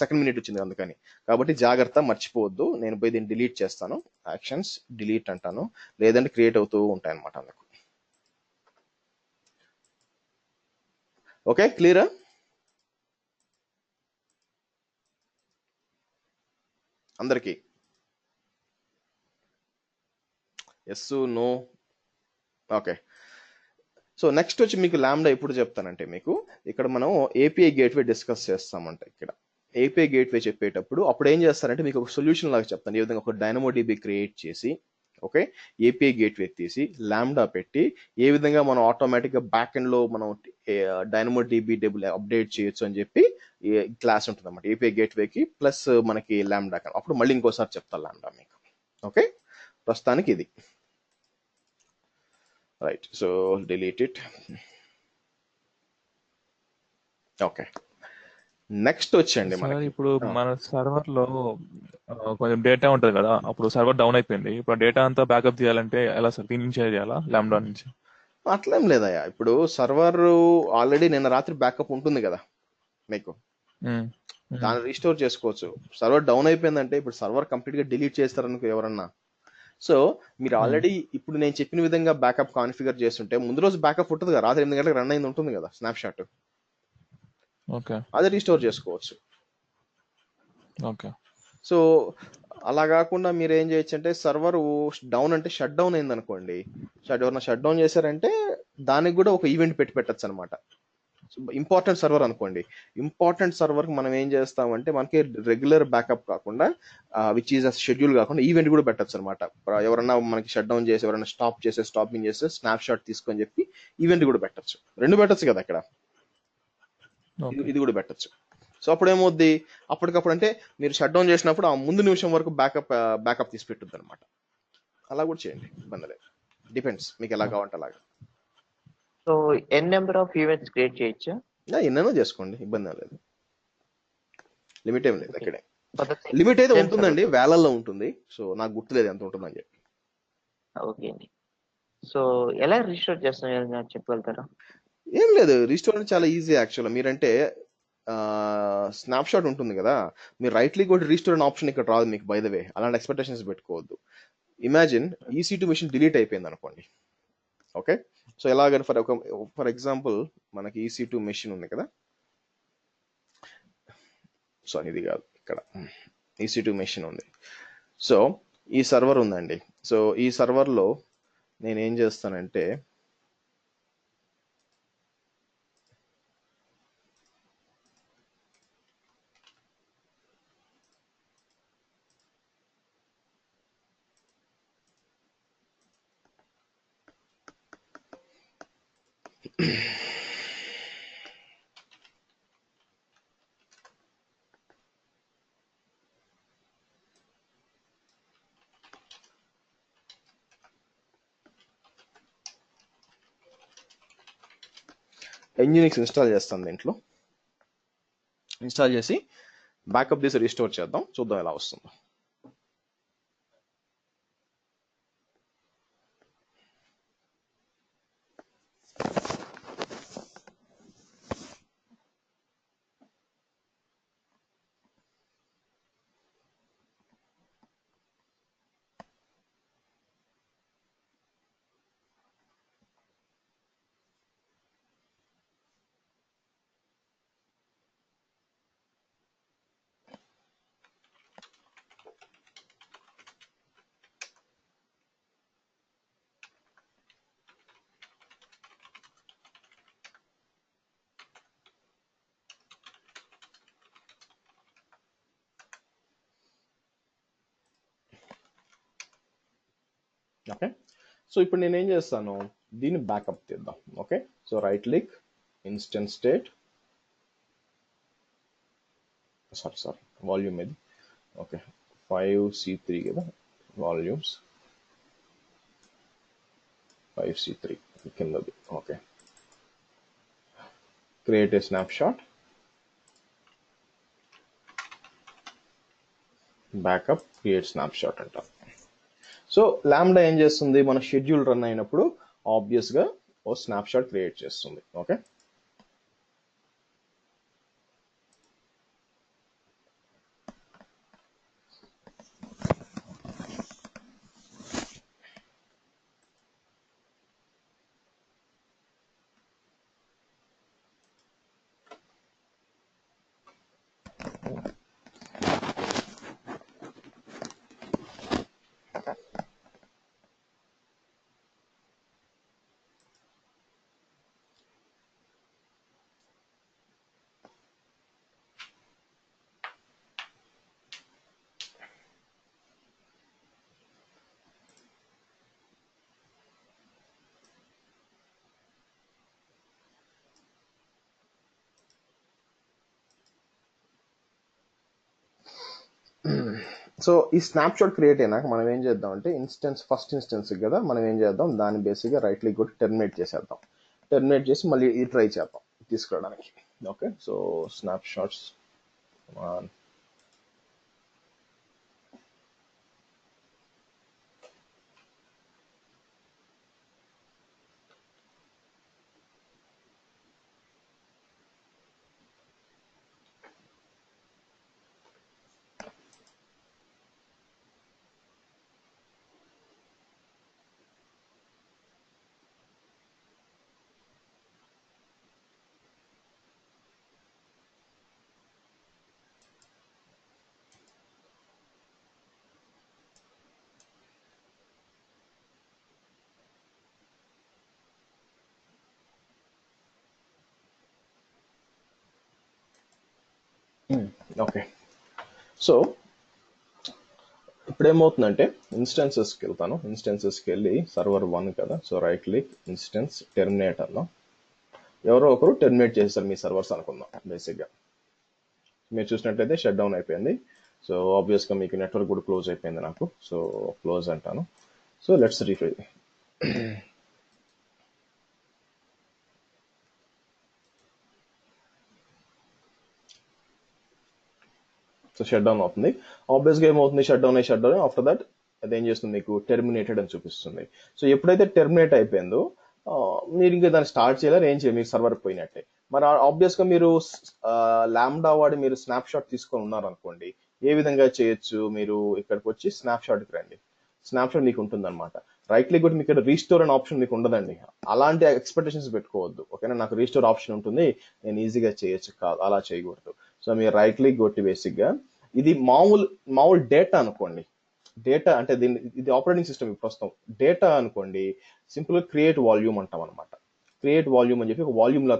సెకండ్ మినిట్ వచ్చింది అందుకని. కాబట్టి జాగ్రత్త, మర్చిపోవద్దు. నేను పోయి దీన్ని డిలీట్ చేస్తాను, యాక్షన్స్ డిలీట్ అంటాను, లేదంటే క్రియేట్ అవుతూ ఉంటాయి అనమాట అందుకు. ఓకే, క్లియరా? అందరికీ yes, no? Okay. So next వచ్చి మీకు లాంబ్డా ఎప్పుడు చెప్తానంటే, మీకు ఇక్కడ మనం ఏపీఐ గేట్వే డిస్కస్ చేస్తామంట. ఇక్కడ ఏపీఐ గేట్వే చెప్పేటప్పుడు అప్పుడు ఏం చేస్తారంటే మీకు ఒక సొల్యూషన్ లాగా చెప్తాను. ఈ విధంగా ఒక డైనమో డిబి క్రియేట్ చేసి, ఓకే, ఏపీఐ గేట్వే తీసి లాంబ్డా పెట్టి ఏ విధంగా మనం ఆటోమేటిక్గా బ్యాక్ ఎండ్ లో మనం డైనమో డిబి డేబుల్ అప్డేట్ చేయొచ్చు అని చెప్పి క్లాస్ ఉంటుంది అన్నమాట ఏపీఐ గేట్వేకి ప్లస్ మనకి లాంబ్డా. అప్పుడు మళ్ళీ ఇంకోసారి చెప్తాను లాంబ్డా మీకు. ఓకే, ప్రస్తుతానికి ఇది right. So delete it. Okay, next వచ్చండి సార్ మనకి. ఇప్పుడు మన సర్వర్ లో కొంచెం డేటా ఉంటది కదా, అప్పుడు సర్వర్ డౌన్ అయిపోయింది. ఇప్పుడు డేటా అంతా బ్యాకప్ చేయాలంటే ఎలా సార్? దీని నుంచి చేయాలా లాంబ్డా నుంచి? అట్లేం లేదయ్యా, ఇప్పుడు సర్వర్ ఆల్రెడీ నిన్న రాత్రి బ్యాకప్ ఉంటుంది కదా మీకు, ఉమ్, ఉమ్, దాన్ని రీస్టోర్ చేసుకోవచ్చు. సర్వర్ డౌన్ అయిపోయిందంటే ఇప్పుడు సర్వర్ కంప్లీట్ గా డిలీట్ చేస్తారనుకో ఎవరన్నా. సో మీరు ఉమ్, ఆల్రెడీ ఇప్పుడు నేను చెప్పిన విధంగా బ్యాకప్ కాన్ఫిగర్ చేస్తుంటే ముందు రోజు బ్యాకప్ ఉంటుంది కదా, రాత్రి 8 గంటలకు రన్ అయింది ఉంటుంది కదా స్నాప్ షాట్, ఓకే అది రీస్టోర్ చేసుకోవచ్చు. ఓకే సో అలా కాకుండా మీరు ఏం చేయొచ్చు అంటే, సర్వర్ డౌన్ అంటే షట్ డౌన్ అయింది అనుకోండి, ఎవరైనా షట్ డౌన్ చేశారంటే దానికి కూడా ఒక ఈవెంట్ పెట్టచ్చు అనమాట. ఇంపార్టెంట్ సర్వర్ అనుకోండి, ఇంపార్టెంట్ సర్వర్ మనం ఏం చేస్తామంటే మనకి రెగ్యులర్ బ్యాకప్ కాకుండా విచ్ ఈజ్ అ షెడ్యూల్ కాకుండా ఈవెంట్ కూడా పెట్టచ్చు అనమాట. ఎవరన్నా మనకి షట్ డౌన్ చేసి ఎవరైనా స్టాపింగ్ చేస్తే స్నాప్ షాట్ తీసుకొని చెప్పి ఈవెంట్ కూడా పెట్టచ్చు. రెండు పెట్టచ్చు కదా అక్కడ, ఓకే ఇది కూడా పెట్టచ్చు. సో అప్పుడు ఏమవుద్ది, అప్పటికప్పుడు అంటే మీరు షట్ డౌన్ చేసినప్పుడు ఆ ముందు నిమిషం వరకు బ్యాకప్ తీసి పెట్టుద్ది అనమాట. అలా కూడా చేయండి, ఇబ్బంది లేదు. డిపెండ్స్ మీకు ఎలా కావాలంటే అలాగా. So N number of events create చేయొచ్చా? ఎన్నైనా చేసుకోండి, ఇబ్బంది ఏం లేదు, లిమిట్ ఏం లేదు. Okay. అక్కడే For the లిమిట్ అయితే same ఉంటుందండి, server. వేలల్లో ఉంటుంది. సో నాకు గుర్తులేదు ఎంత ఉంటుందని చెప్పి. ఓకే అండి. సో ఎలా రిజిస్టర్ చేస్తాం చెప్పగలుగుతారా? ఏం లేదు, రీస్టోర్ అంటే చాలా ఈజీ యాక్చువల్గా. మీరంటే స్నాప్ షాట్ ఉంటుంది కదా, మీరు రైట్ క్లిక్ కొట్టి రీస్టోర్ అనే ఆప్షన్ ఇక్కడ రాదు మీకు. బై ద వే అలాంటి ఎక్స్పెక్టేషన్స్ పెట్టుకోవద్దు. ఇమాజిన్ EC2 మిషన్ డిలీట్ అయిపోయింది అనుకోండి, ఓకే. సో ఎలాగని ఫర్ ఎగ్జాంపుల్ మనకి EC2 మెషిన్ ఉంది కదా, సారీ ఇది కాదు, ఇక్కడ EC2 మెషిన్ ఉంది. సో ఈ సర్వర్ ఉందండి. సో ఈ సర్వర్లో నేను ఏం చేస్తానంటే, Nginx ఇన్స్టాల్ చేస్తాను. దీంట్లో ఇన్స్టాల్ చేసి బ్యాకప్ తీసి రీస్టోర్ చేద్దాం, చూద్దాం ఎలా వస్తుందో. ఓకే, సో ఇప్పుడు నేను ఏం చేస్తాను, దీన్ని బ్యాకప్ తీద్దాం. Okay, so right click, instant state, sorry volume ఇది. ఓకే, 5C3 కదా వాల్యూమ్స్, 5C3 కిందది. Okay, create a snapshot. Backup create snapshot అంటాం. సో లాంబ్డా ఏం చేస్తుంది, మన షెడ్యూల్ రన్ అయినప్పుడు ఆబ్వియస్గా ఓ స్నాప్షాట్ క్రియేట్ చేస్తుంది. ఓకే, సో ఈ స్నాప్షాట్ క్రియేట్ అయినాక మనం ఏం చేద్దాం అంటే ఫస్ట్ ఇన్స్టెన్స్ కదా, మనం ఏం చేద్దాం, దాన్ని బేసిక్గా రైట్ క్లిక్ కొట్టి టెర్మినేట్ చేసేద్దాం. టెర్మినేట్ చేసి మళ్ళీ ఇది ట్రై చేద్దాం తీసుకురావడానికి. Okay, so snapshots okay. So ఇప్పుడు ఏమవుతుందంటే ఇన్స్టెన్సెస్కి వెళ్తాను. ఇన్స్టెన్సెస్కి వెళ్ళి సర్వర్ 1 కదా, so right click instance terminate అన్నాం. ఎవరో ఒకరు టెర్మినేట్ చేస్తారు మీ సర్వర్స్ అనుకుందాం. బేసిక్గా మీరు చూసినట్లయితే షట్ డౌన్ అయిపోయింది. సో ఆబ్వియస్గా మీకు నెట్వర్క్ కూడా క్లోజ్ అయిపోయింది నాకు. సో క్లోజ్ అంటాను. So let's refresh. So shut down అవుతుంది. ఆబ్వియస్గా ఏమవుతుంది, షట్ డౌన్ ఆఫ్టర్ దట్ అదేం చేస్తుంది, మీకు టెర్మినేటెడ్ అని చూపిస్తుంది. సో ఎప్పుడైతే టెర్మినేట్ అయిపోయిందో మీరు ఇంకా దాన్ని స్టార్ట్ చేయలేరు, ఏం చేయాలి, మీరు సర్వర్ పోయినట్టే. మరి ఆబ్వియస్గా మీరు లాంబ్డా వాడి మీరు స్నాప్ షాట్ తీసుకొని ఉన్నారనుకోండి, ఏ విధంగా చేయొచ్చు, మీరు ఇక్కడికి వచ్చి స్నాప్ షాట్కి రండి. స్నాప్ షాట్ మీకు ఉంటుంది అనమాట. రైట్ క్లిక్ కొట్టి మీకు ఇక్కడ రీస్టోర్ అనే ఆప్షన్ మీకు ఉండదండి. అలాంటి ఎక్స్పెక్టేషన్స్ పెట్టుకోవద్దు. ఓకేనా, నాకు రీస్టోర్ ఆప్షన్ ఉంటుంది, నేను ఈజీగా చేయొచ్చు, కాదు అలా చేయకూడదు. సో మీరు రైట్ క్లిక్ కొట్టి బేసిక్గా ఇది మామూలు డేటా అనుకోండి. డేటా అంటే ఇది ఆపరేటింగ్ సిస్టమ్ ప్రస్తుతం డేటా అనుకోండి, సింపుల్గా క్రియేట్ వాల్యూమ్ అంటాం అనమాట. క్రియేట్ వాల్యూమ్ అని చెప్పి ఒక వాల్యూమ్ లా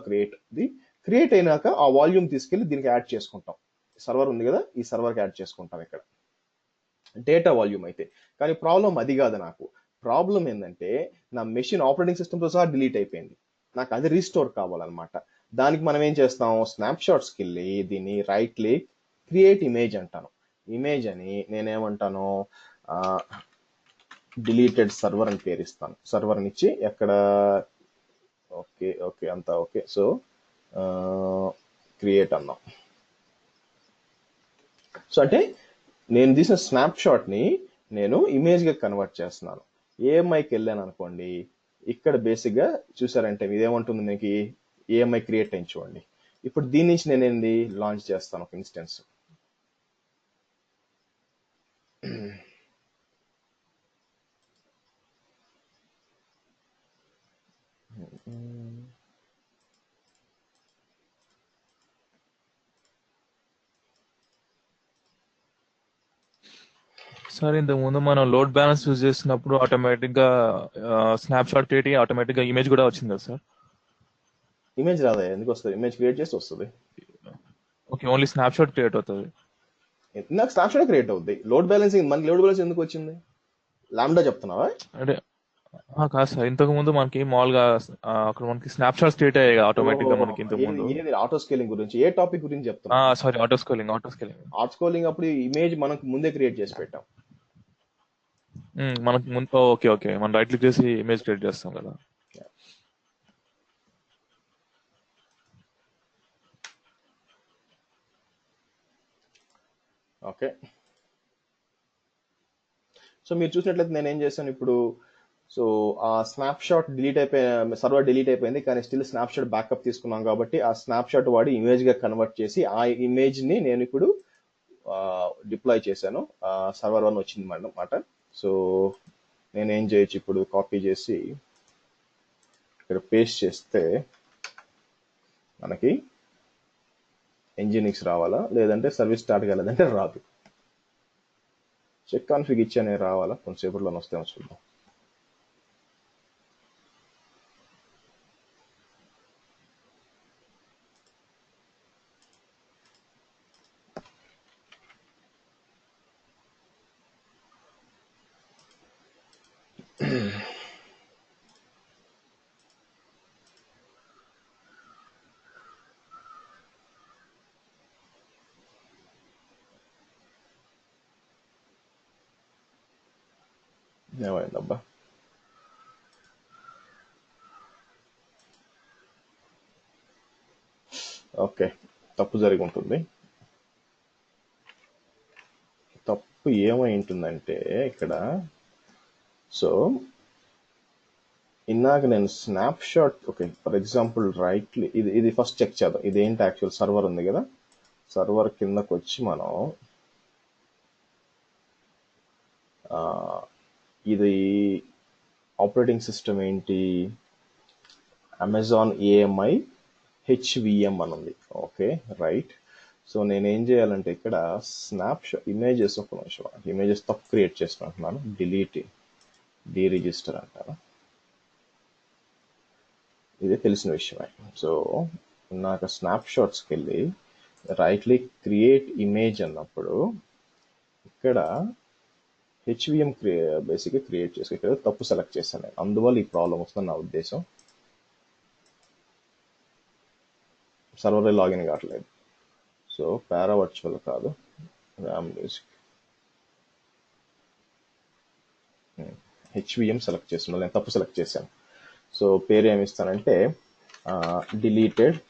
క్రియేట్ అయినాక ఆ వాల్యూమ్ తీసుకెళ్లి దీనికి యాడ్ చేసుకుంటాం. సర్వర్ ఉంది కదా, ఈ సర్వర్కి యాడ్ చేసుకుంటాం ఇక్కడ డేటా వాల్యూమ్ అయితే. కానీ ప్రాబ్లం అది కాదు, నాకు ప్రాబ్లం ఏంటంటే నా మెషిన్ ఆపరేటింగ్ సిస్టమ్తో సహా డిలీట్ అయిపోయింది, నాకు అది రీస్టోర్ కావాలన్నమాట. దానికి మనం ఏం చేస్తాం, స్నాప్ షాట్స్కి వెళ్ళి దీన్ని రైట్ క్లిక్ క్రియేట్ ఇమేజ్ అంటాను. ఇమేజ్ అని నేనేమంటాను, డిలీటెడ్ సర్వర్ అని పేరు ఇస్తాను. సర్వర్ అని ఇచ్చి ఎక్కడ, ఓకే ఓకే అంతా ఓకే. సో క్రియేట్ అన్నాం. సో అంటే నేను తీసిన స్నాప్ షాట్ని నేను ఇమేజ్గా కన్వర్ట్ చేస్తున్నాను. ఏఎంఐకి వెళ్ళాను అనుకోండి, ఇక్కడ బేసిక్గా చూసారంటే ఇదేమంటుంది, మీకు ఏఎంఐ క్రియేట్ అయింది చూడండి. ఇప్పుడు దీని నుంచి నేను ఏంది లాంచ్ చేస్తాను ఒక ఇన్స్టెన్స్. సార్ ఇంతకు ముందు మనం లోడ్ బ్యాలెన్స్ యూజ్ చేసినప్పుడు ఆటోమేటిక్ గా స్నాప్ షాట్ క్రియేట్ ఆటోమేటిక్ గా ఇమేజ్ కూడా వచ్చింది కదా సార్? ఇమేజ్ రాదా, ఎందుకు వస్తుంది, ఇమేజ్ క్రియేట్ చేసి వస్తుంది. Okay, only snap shot create అవుతుంది. నాకు స్నాప్ షాట్ క్రియేట్ అవుద్ది. లోడ్ బ్యాలెన్సింగ్, మనకి లోడ్ బ్యాలెన్స్ ఎందుకు వచ్చింది, లాంబ్డా చెప్తున్నావా? అంటే కాదు సార్, ఇంతకు ముందు మనకి మామూలుగా అక్కడ మనకి స్నాప్ షాట్స్ క్రియేట్ అయ్యాయి ఆటోమేటిక్ గా మనకి ఇంతకు ముందు. ఏది ఆటో స్కేలింగ్ గురించి, ఏ టాపిక్ గురించి చెప్తున్నా? Sorry, auto scaling. Auto scaling అప్పుడు ఇమేజ్ మనకు ముందే క్రియేట్ చేసి పెట్టాం. మనకు ముందు ఓకే ఓకే, మనం రైట్ క్లిక్ చేసి ఇమేజ్ క్రియేట్ చేస్తాం కదా. ఓకే, సో మీరు చూసినట్లయితే నేను ఏం చేశాను ఇప్పుడు, సో ఆ స్నాప్ షాట్ డిలీట్ అయిపోయి సర్వర్ డిలీట్ అయిపోయింది, కానీ స్టిల్ స్నాప్ షాట్ బ్యాకప్ తీసుకున్నాం కాబట్టి ఆ స్నాప్ షాట్ వాడి ఇమేజ్ గా కన్వర్ట్ చేసి ఆ ఇమేజ్ ని నేను ఇప్పుడు డిప్లాయ్ చేశాను. సర్వర్ 1 వచ్చింది అన్నమాట. సో నేను ఏం చేయొచ్చు ఇప్పుడు, కాపీ చేసి ఇక్కడ పేస్ట్ చేస్తే మనకి Nginx రావాలా, లేదంటే సర్వీస్ స్టార్ట్ కాలేదంటే రాదు. చెక్ కాన్ఫిగ్ ఇచ్చానే రావాలా, కొంతసేపట్లో వస్తేమో చూద్దాం. ఏమైందబ్బా? ఓకే, తప్పు జరిగి ఉంటుంది. తప్పు ఏమై ఉంటుందంటే ఇక్కడ, సో ఇందాక నేను snap shot, okay for example right, ఇది ఫస్ట్ చెక్ చేద్దాం. ఇది ఏంటి, యాక్చువల్ సర్వర్ ఉంది కదా, సర్వర్ కిందకు వచ్చి మనం ఇది ఆపరేటింగ్ సిస్టమ్ ఏంటి, అమెజాన్ ఏఎంఐ హెచ్విఎం అని ఉంది. Okay right. సో నేనేం చేయాలంటే ఇక్కడ స్నాప్ షాట్ ఇమేజెస్, ఒక నిమిషం, ఇమేజెస్ తప్పు క్రియేట్ చేసుకుంటున్నాను, డిలీట్ డీరిజిస్టర్ అంటాను. ఇది తెలిసిన విషయమే. సో నాకు స్నాప్ షాట్స్కి వెళ్ళి రైట్ క్లిక్ క్రియేట్ ఇమేజ్ అన్నప్పుడు ఇక్కడ హెచ్విఎం బేసిక్గా క్రియేట్ చేసి ఇక్కడ తప్పు సెలెక్ట్ చేశాను నేను, అందువల్ల ఈ ప్రాబ్లం వస్తుంది నా ఉద్దేశం. సర్వర్ లాగిన్ కావట్లేదు. సో పారా వర్చువల్ కాదు, ర్యామ్ మ్యూజిక్ హెచ్విఎం సెలెక్ట్ చేస్తున్నాను, నేను తప్పు సెలెక్ట్ చేశాను. సో పేరు ఏమి ఇస్తానంటే డిలీటెడ్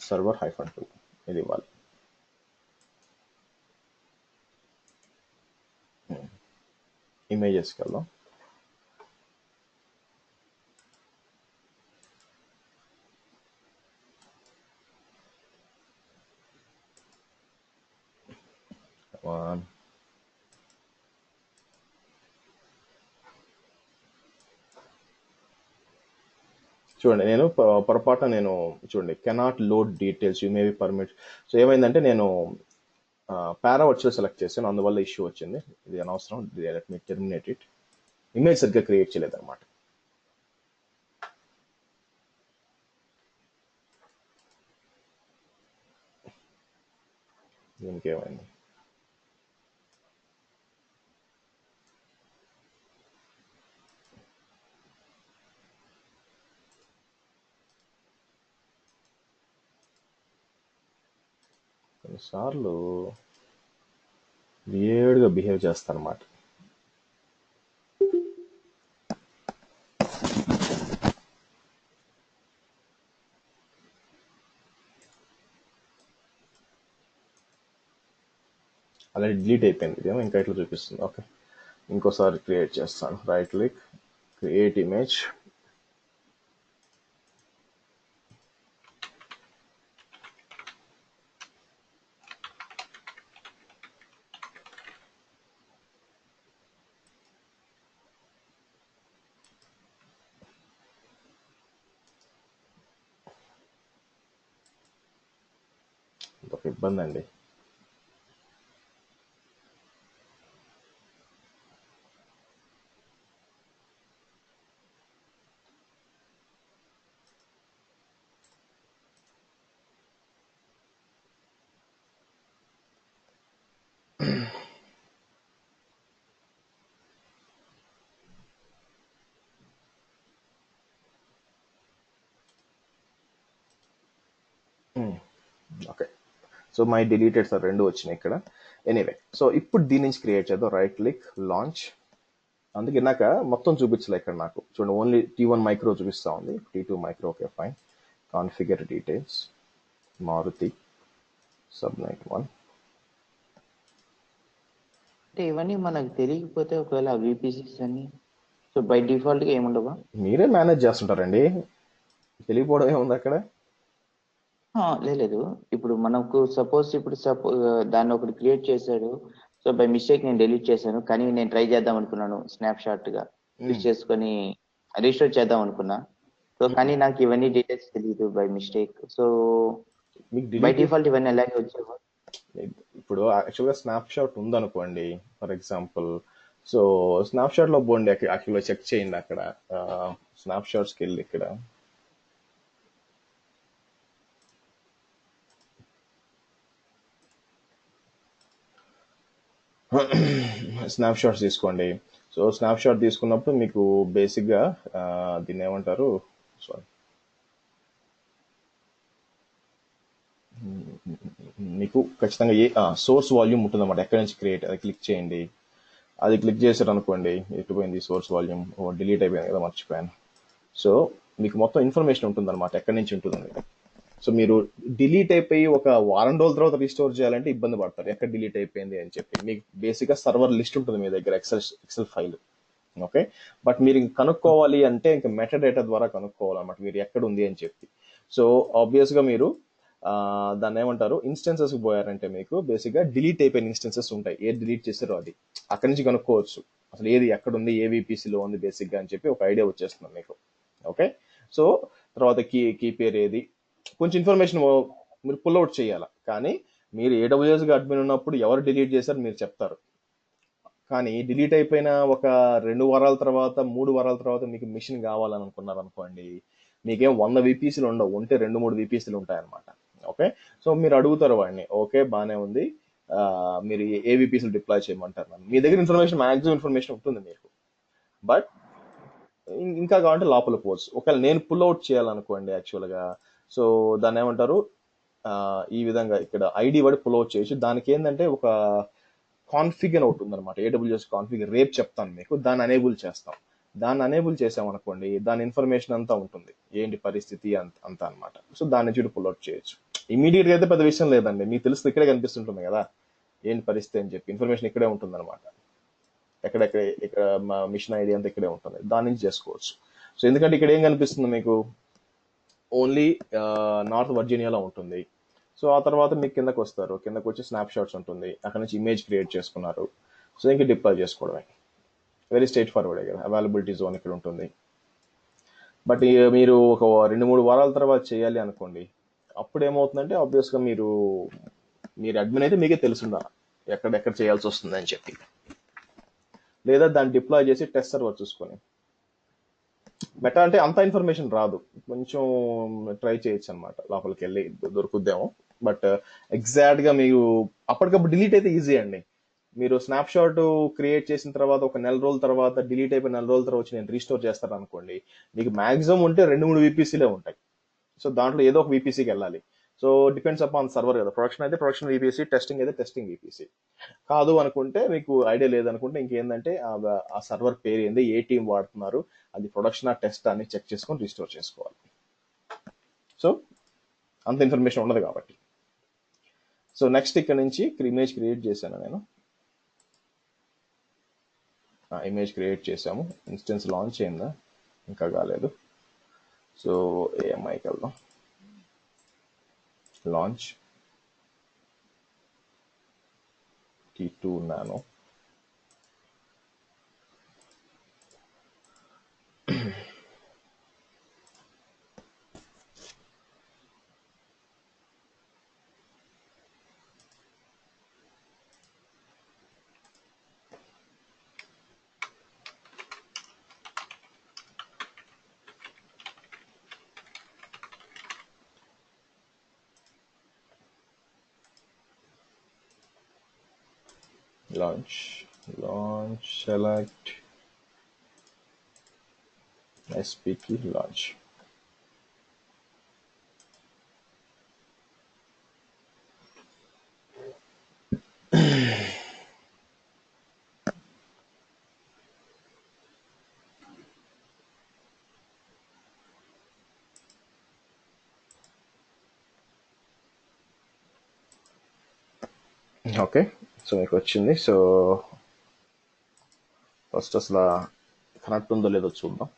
సర్వర్ -2 ఇది ఇవ్వాలి. ఇమేజెస్కి వెళ్దాం. చూడండి, నేను పొరపాటున నేను చూడండి cannot load details you may be permit. So ఏమైందంటే నేను పారా వర్చువల్ సెలెక్ట్ చేశాను, అందువల్ల ఇష్యూ వచ్చింది. ఇది అనవసరం, let me terminate it. Image సరిగ్గా క్రియేట్ చేయలేదు అనమాట. దీనికి ఏమైంది, కొన్నిసార్లు వియర్డ్గా బిహేవ్ చేస్తానమాట. అలాగే డిలీట్ అయిపోయింది, ఇదేమో ఇంకా ఇట్లా చూపిస్తుంది. ఓకే, ఇంకోసారి క్రియేట్ చేస్తాను. రైట్ క్లిక్ క్రియేట్ ఇమేజ్, ఒక ఇబ్బంది అండి. Okay, so my deleted sir రెండు వచ్చినాయి ఇక్కడ. ఎనీవే, సో ఇప్పుడు దీని నుంచి క్రియేట్ చేద్దాం. Right click launch. అందుకే నాకు మొత్తం చూపించలే ఇక్కడ, నాకు చూడండి ఓన్లీ T1 మైక్రో చూపిస్తా ఉంది. T2 micro, okay fine. Configure details, Maruti subnet 1. అంటే ఇవన్నీ మనకు తెలియకపోతే ఒకవేళ విపిసిస్ అని సో బై డిఫాల్ట్ గా ఏముండవా? మీరే మేనేజ్ చేస్తుంటారండి, తెలియకపోవడం ఏముంది అక్కడ. లేదు. ఇప్పుడు మనకు సపోజ్ ఇప్పుడు దాన్ని ఒకటి క్రియేట్ చేశాడు. సో బై మిస్టేక్ నేను డిలీట్ చేశాను. కానీ నేను ట్రై చేద్దాం అనుకున్నాను స్నాప్ షాట్ గా యూస్ మ్మ్. చేసుకొని రీస్టోర్ చేద్దాం అనుకున్నా. సో మ్మ్. కానీ నాకు ఇవన్నీ డీటెయిల్స్ తెలియదు బై మిస్టేక్. సో మీకు బై డిలీట్ డిఫాల్ట్ ఇవన్నీ అలాగే వచ్చేవా? ఇప్పుడు యాక్చువల్గా స్నాప్ షాట్ ఉందనుకోండి for example. So snap shot లో పోండి, యాక్చువల్గా చెక్ చేయండి అక్కడ. స్నాప్ షాట్స్కి వెళ్ళి ఇక్కడ స్నాప్ షాట్స్ తీసుకోండి. సో స్నాప్ షాట్ తీసుకున్నప్పుడు మీకు బేసిక్గా దీన్ని ఏమంటారు, సారీ, మీకు ఖచ్చితంగా సోర్స్ వాల్యూమ్ ఉంటుంది అన్నమాట, ఎక్కడి నుంచి క్రియేట్, అది క్లిక్ చేయండి. అది క్లిక్ చేశారు అనుకోండి, ఎటుపోయింది సోర్స్ వాల్యూమ్, డిలీట్ అయిపోయింది కదా, మర్చిపోయాను. సో మీకు మొత్తం ఇన్ఫర్మేషన్ ఉంటుంది అనమాట, ఎక్కడి నుంచి ఉంటుందని. సో మీరు డిలీట్ అయిపోయి ఒక వారం రోజుల తర్వాత రీస్టోర్ చేయాలంటే ఇబ్బంది పడతారు, ఎక్కడ డిలీట్ అయిపోయింది అని చెప్పి. మీకు బేసిక్గా సర్వర్ లిస్ట్ ఉంటుంది మీ దగ్గర, ఎక్సెల్ ఫైల్. ఓకే, బట్ మీరు ఇంక కనుక్కోవాలి అంటే ఇంకా మెటా డేటా ద్వారా కనుక్కోవాలన్నమాట మీరు ఎక్కడ ఉంది అని చెప్పి. సో ఆబ్వియస్గా మీరు దాన్ని ఏమంటారు, ఇన్స్టెన్సెస్ పోయారంటే మీకు బేసిక్గా డిలీట్ అయిపోయిన ఇన్స్టెన్సెస్ ఉంటాయి, ఏది డిలీట్ చేశారో అది అక్కడి నుంచి కనుక్కోవచ్చు, అసలు ఏది ఎక్కడ ఉంది, ఏ VPCలో ఉంది బేసిక్గా అని చెప్పి ఒక ఐడియా వచ్చేస్తుంది మీకు. ఓకే, సో తర్వాత కీ పేరు ఏది, కొంచెం ఇన్ఫర్మేషన్ మీరు పుల్ అవుట్ చేయాలి. కానీ మీరు AWS అడ్మిన్ ఉన్నప్పుడు ఎవరు డిలీట్ చేశారు మీరు చెప్తారు. కానీ డిలీట్ అయిపోయిన ఒక 2 వారాల తర్వాత 3 వారాల తర్వాత మీకు మిషన్ కావాలని అనుకున్నారు అనుకోండి, మీకేం 100 VPCలు ఉండవు, ఉంటే 2-3 VPCలు ఉంటాయన్నమాట. ఓకే, సో మీరు అడుగుతారు వాడిని, ఓకే బాగానే ఉంది, మీరు ఏ VPCలు డిప్లాయ్ చేయమంటారు నన్ను. మీ దగ్గర ఇన్ఫర్మేషన్, మాక్సిమం ఇన్ఫర్మేషన్ ఉంటుంది మీకు, బట్ ఇంకా కావాలంటే లోపల పోవచ్చు. ఒకవేళ నేను పుల్ అవుట్ చేయాలనుకోండి యాక్చువల్గా, సో దాన్ని ఏమంటారు, ఈ విధంగా ఇక్కడ ఐడి వాడి పుల్ అవుట్ చేయొచ్చు. దానికి ఏంటంటే ఒక కాన్ఫిగ్ అని ఒకటి ఉందన్నమాట, AWS కాన్ఫిగ్, రేపు చెప్తాను మీకు. దాన్ని అనేబుల్ చేస్తాం. దాన్ని అనేబుల్ చేసామనుకోండి, దాని ఇన్ఫర్మేషన్ అంతా ఉంటుంది, ఏంటి పరిస్థితి అంతా అనమాట. సో దాని నుంచి పుల్ అవుట్ చేయొచ్చు. ఇమీడియట్ గా అయితే పెద్ద విషయం లేదండి, మీకు తెలుస్తుంది, ఇక్కడే కనిపిస్తుంటుంది కదా ఏంటి పరిస్థితి అని చెప్పి, ఇన్ఫర్మేషన్ ఇక్కడే ఉంటుంది అనమాట. ఎక్కడెక్కడ ఇక్కడ మా మిషన్ ఐడి అంతా ఇక్కడే ఉంటుంది, దాని నుంచి చేసుకోవచ్చు. సో ఎందుకంటే ఇక్కడ ఏం కనిపిస్తుంది మీకు, ఓన్లీ నార్త్ వర్జీనియాలో ఉంటుంది. సో ఆ తర్వాత మీకు కిందకు వస్తారు, కిందకు వచ్చి స్నాప్ షాట్స్ ఉంటుంది, అక్కడ నుంచి ఇమేజ్ క్రియేట్ చేసుకున్నారు. సో ఇంక డిప్లాయ్ చేసుకోవడమే, వెరీ స్ట్రైట్ ఫార్వర్డ్ కదా. అవైలబిలిటీ జోన్ ఇక్కడ ఉంటుంది. బట్ మీరు ఒక 2-3 వారాల తర్వాత చేయాలి అనుకోండి, అప్పుడు ఏమవుతుందంటే ఆబ్వియస్గా మీరు అడ్మిన్ అయితే మీకే తెలుసుందా ఎక్కడెక్కడ చేయాల్సి వస్తుంది అని చెప్పి. లేదా దాన్ని డిప్లాయ్ చేసి టెస్ట్ సర్వర్ చూసుకొని, మెటా అంటే అంత ఇన్ఫర్మేషన్ రాదు, కొంచెం ట్రై చేయొచ్చు అనమాట, లోపలికి వెళ్ళి దొరుకుద్దేమో. బట్ ఎగ్జాక్ట్ గా మీరు అప్పటికప్పుడు డిలీట్ అయితే ఈజీ అండి. మీరు స్నాప్ షాట్ క్రియేట్ చేసిన తర్వాత ఒక నెల రోజుల తర్వాత, డిలీట్ అయిపోయిన నెల రోజుల తర్వాత వచ్చి నేను రీస్టోర్ చేస్తాను అనుకోండి, మీకు మాక్సిమం ఉంటే 2-3 VPCలే ఉంటాయి. సో దాంట్లో ఏదో ఒక VPCకి వెళ్ళాలి. సో డిపెండ్స్ అపాన్ సర్వర్ కదా, ప్రొడక్షన్ అయితే ప్రొడక్షన్ VPC, టెస్టింగ్ అయితే టెస్టింగ్ VPC. కాదు అనుకుంటే, మీకు ఐడియా లేదనుకుంటే, ఇంకేందంటే ఆ సర్వర్ పేరు ఏంది, ఏ టీం వాడుతున్నారు, అది ప్రొడక్షన్ టెస్ట్ అని చెక్ చేసుకొని రీస్టోర్ చేసుకోవాలి. సో అంత ఇన్ఫర్మేషన్ ఉండదు కాబట్టి. సో నెక్స్ట్ ఇక్కడ నుంచి ఇమేజ్ క్రియేట్ చేశాను నేను, ఇమేజ్ క్రియేట్ చేసాము. ఇన్స్టెన్స్ లాంచ్ అయిందా, ఇంకా కాలేదు. సో AMIకి వెళ్దాం, launch T2 nano. launch select SPT launch. Okay, so మీకు వచ్చింది. సో ఫస్ట్ అసలు కనెక్ట్ ఉందో లేదో చూద్దాం.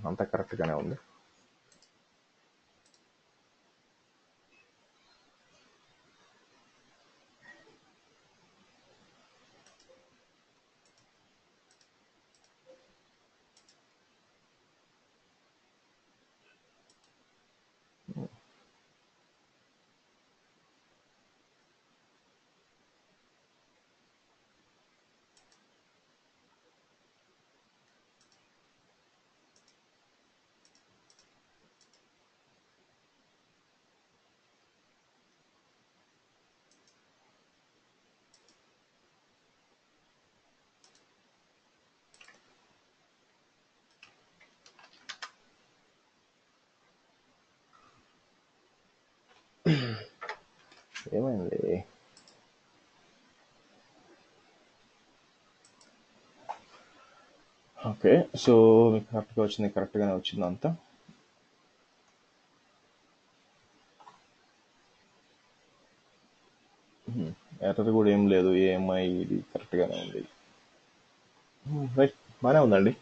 అంతా కరెక్ట్గానే ఉంది. ఏమైంది? ఓకే, సో మీకు కరెక్ట్గా వచ్చింది, కరెక్ట్గానే వచ్చింది అంతా. ఎర్రర్ కూడా ఏం లేదు, ఏఎంఐ ఇది కరెక్ట్గానే ఉంది. రైట్, బాగానే ఉందండి.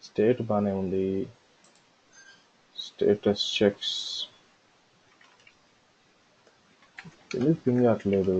స్టేట్ బాగానే ఉంది. స్టేటస్ చెక్స్ తెలియదు, పింగ్ కావట్లేదు.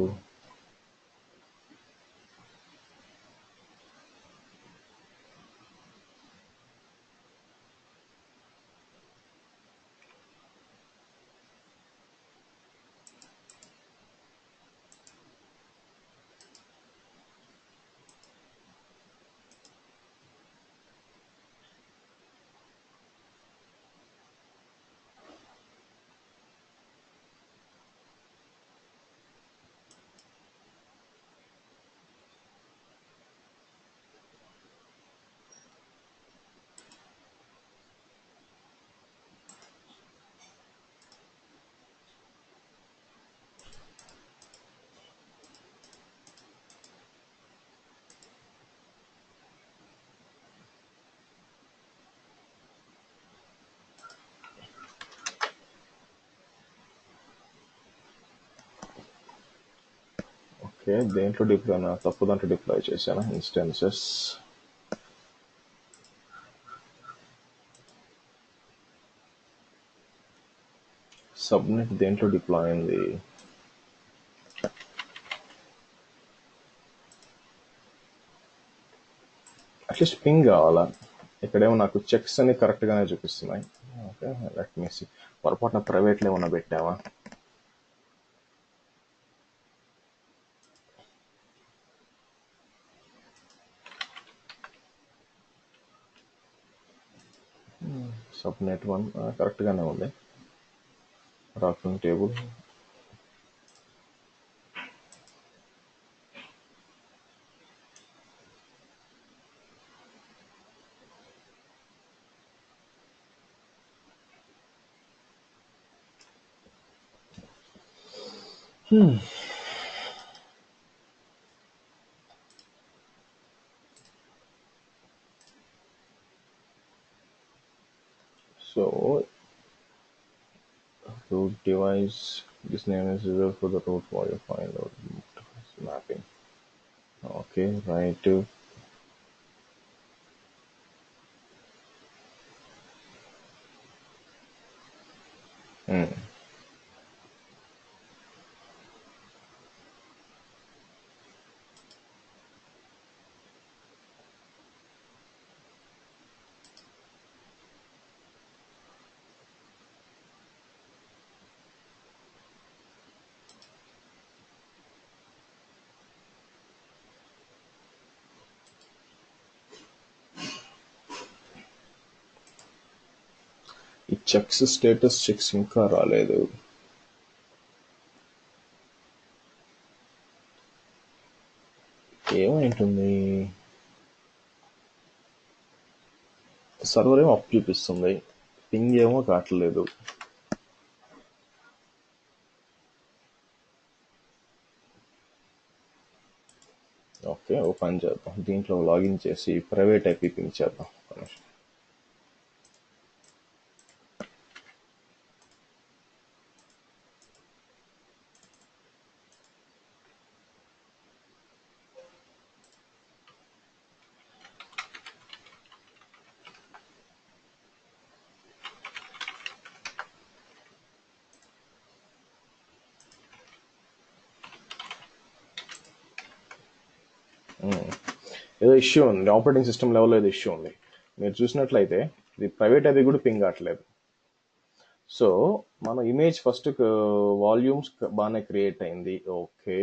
ఓకే, దేంట్లో డిప్లాయ్, తప్పు దాంట్లో డిప్లాయ్ చేశాను. ఇన్స్టెన్సెస్ సబ్నెట్ దేంట్లో డిప్లాయ్ అయింది? అట్లీస్ట్ పింగ్ కావాలా? ఇక్కడేమో నాకు చెక్స్ అన్ని కరెక్ట్గానే చూపిస్తున్నాయి. Okay, let me see. పొరపాటున ప్రైవేట్లో ఏమన్నా పెట్టావా? సబ్నెట్ 1 కరెక్ట్గానే ఉంది. Routing table so root device, this name is reserved for the root while you find out mapping. Okay, right. Checks status checks ఇంకా రాలేదు. ఏమైంటుంది? సర్వర్ ఏమో అప్ చూపిస్తుంది, పింగ్ ఏమో కావట్లేదు. ఓకే, ఓపెన్ చేద్దాం. దీంట్లో లాగిన్ చేసి ప్రైవేట్ ఐపీ పింగ్ చేద్దాం. ఏదో ఇష్యూ ఉంది, ఆపరేటింగ్ సిస్టమ్ లెవెల్లో ఏదో ఇష్యూ ఉంది. మీరు చూసినట్లయితే ఇది ప్రైవేట్ ఐపీ కూడా పింగ్ కావట్లేదు. సో మన ఇమేజ్ ఫస్ట్ వాల్యూమ్స్ బాగానే క్రియేట్ అయింది. ఓకే,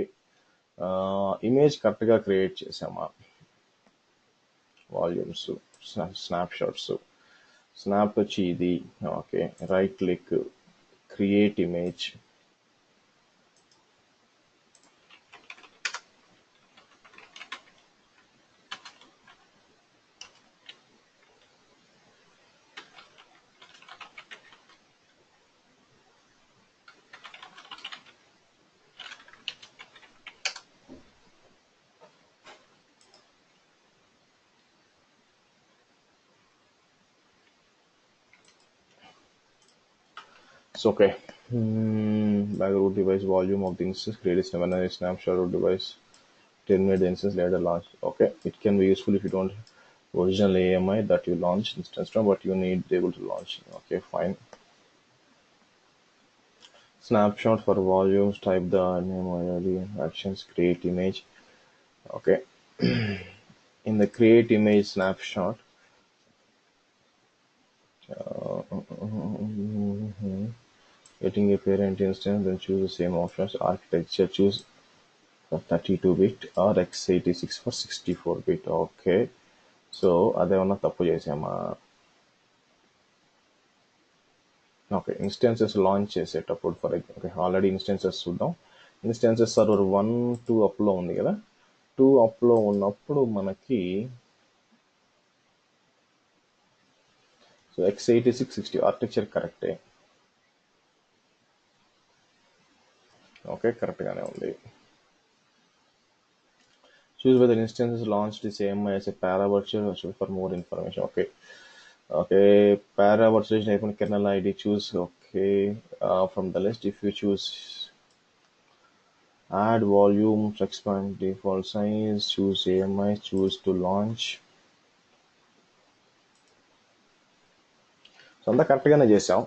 ఇమేజ్ కరెక్ట్గా క్రియేట్ చేసామా? వాల్యూమ్స్, స్నాప్ షాట్స్, స్నాప్ వచ్చి ఇది. Okay, right click, create image. So okay, back root device volume of the instance created when a snapshot root device terminate the instance later launch. Okay, it can be useful if you don't original AMI that you launch instance from, but you need to be able to launch. Okay, fine. Snapshot for volumes, type the name already, actions, create image. Okay, in the create image snapshot, getting a parent instance, then choose the same options. Architecture, choose 32-bit or x86 for 64-bit. Okay, so అదేమన్నా తప్పు చేసామా? Okay, instances launch చేసేటప్పుడు for okay, already instances చూద్దాం. Instances server 1, 2 అప్లో ఉంది కదా. 2 అప్లో ఉన్నప్పుడు మనకి so x86 60 architecture కరెక్టే. ఓకే, కరెక్ట్గానే ఉంది. Choose whether instance is launched the same as a para virtual for more information. Okay, okay, para virtualization icon kernel ID, choose. Okay, from the list if you choose add volumes, expand default size, choose AMI, choose to launch. So అంతా కరెక్ట్గానే చేసాం.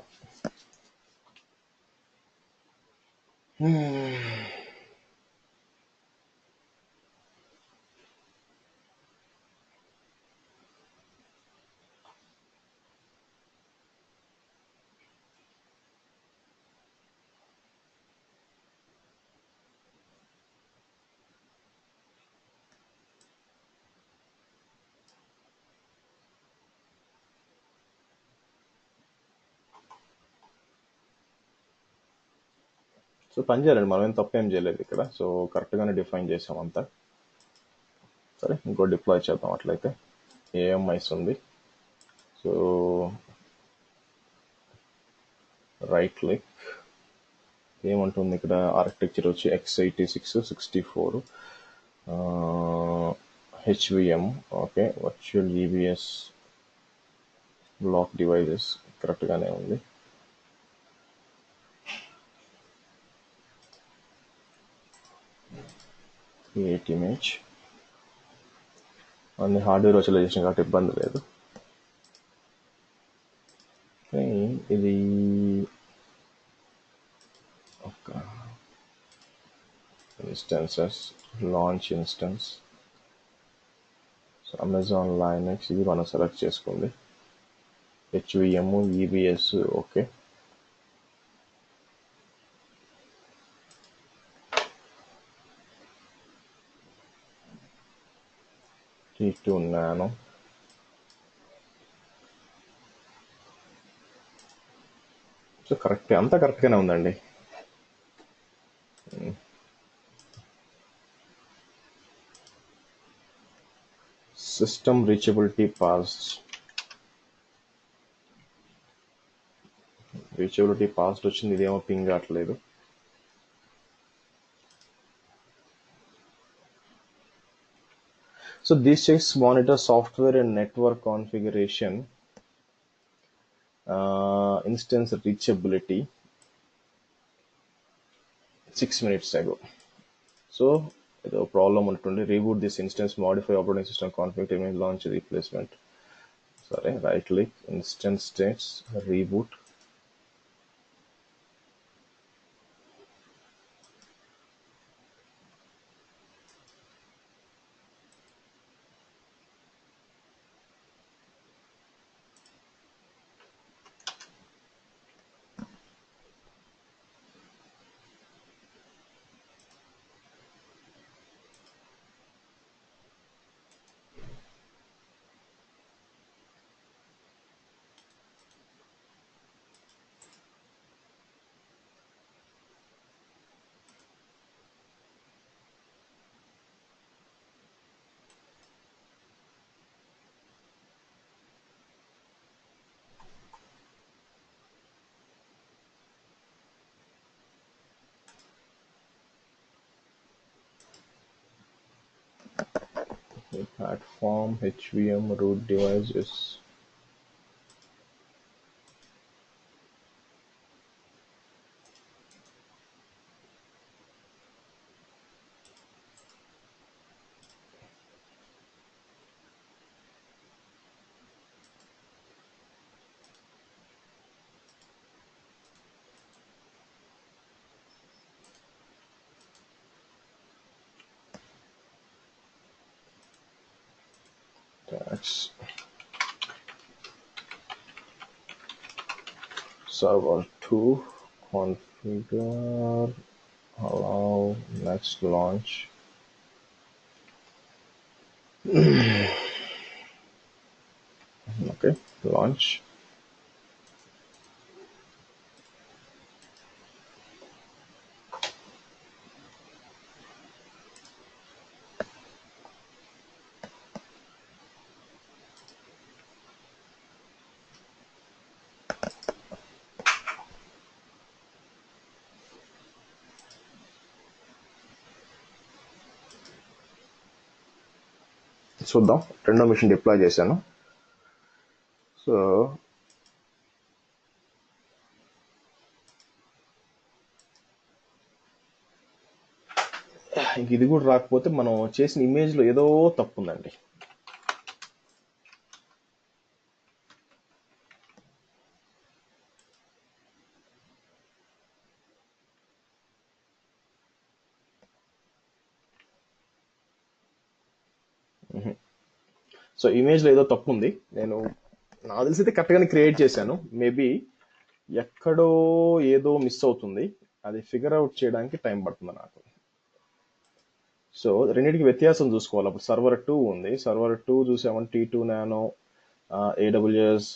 So పని చేయాలండి, మనం ఏం తప్పేం చేయలేదు ఇక్కడ. సో కరెక్ట్గానే డిఫైన్ చేసాం అంతా. సరే, ఇంకో డిప్లాయ్ చేద్దాం అట్లయితే. ఏఎంఐస్ ఉంది. సో రైట్ క్లిక్, ఏమంటుంది ఇక్కడ? ఆర్కిటెక్చర్ వచ్చి x86 64 HVM. Okay, virtual EBS block devices కరెక్ట్గానే ఉంది. క్రియేట్ ఇమేజ్ అన్ని హార్డ్వేర్ వర్చువలైజేషన్ కాబట్టి ఇబ్బంది లేదు. ఇది ఒక instances launch instance, Amazon Linux ఇది మనం సెలెక్ట్ చేసుకుంది. HVM EBS. Okay, T2 Nano, so అంతా కరెక్ట్గానే ఉందండి. సిస్టమ్ రీచబిలిటీ పాస్డ్ వచ్చింది, ఇదేమో పింగ్ కావట్లేదు. So these checks monitor software and network configuration, instance reachability 6 minutes ago. So the problem untundi, reboot this instance, modify operating system config, image launch replacement. Sorry, right click, instance states, reboot. Platform HVM root devices. That's server 2 configure, allow, next launch. Okay, launch. చూద్దాం, రెండో machine deploy చేశాను. So ఇంక ఇది కూడా రాకపోతే మనం చేసిన ఇమేజ్లో ఏదో తప్పు ఉందండి. సో ఇమేజ్లో ఏదో తప్పు ఉంది. నేను నాకు తెలిసి అయితే కరెక్ట్గానే క్రియేట్ చేశాను. మేబీ ఎక్కడో ఏదో మిస్ అవుతుంది, అది ఫిగర్ అవుట్ చేయడానికి టైం పడుతుంది నాకు. సో రెండింటికి వ్యత్యాసం చూసుకోవాలి. అప్పుడు సర్వర్ 2 ఉంది, సర్వర్ 2 చూసామంటే T2 నానో, AWS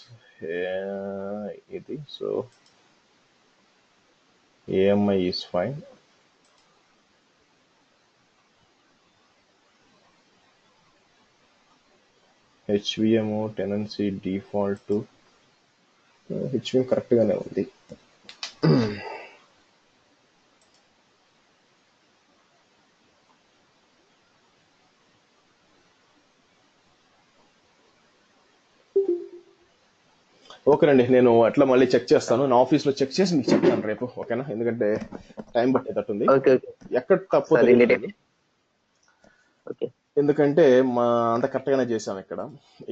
ఇది. So AMI is fine. HVM tenancy default, HVM కరెక్ట్గానే ఉంది. ఓకేనండి, నేను అట్లా మళ్ళీ చెక్ చేస్తాను, నా ఆఫీస్లో చెక్ చేసి మీకు చెప్తాను రేపు, ఓకేనా? ఎందుకంటే టైం పట్టేటట్టుంది. ఎక్కడ తప్పు తెలియదు, ఎందుకంటే మా అంత కరెక్ట్గానే చేసాం. ఇక్కడ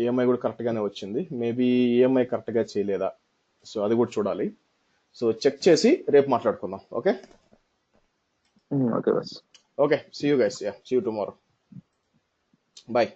EMI కూడా కరెక్ట్గానే వచ్చింది. మేబీ EMI కరెక్ట్గా చేయలేదా, సో అది కూడా చూడాలి. సో చెక్ చేసి రేపు మాట్లాడుకుందాం. Okay okay, see you guys, see you tomorrow, bye.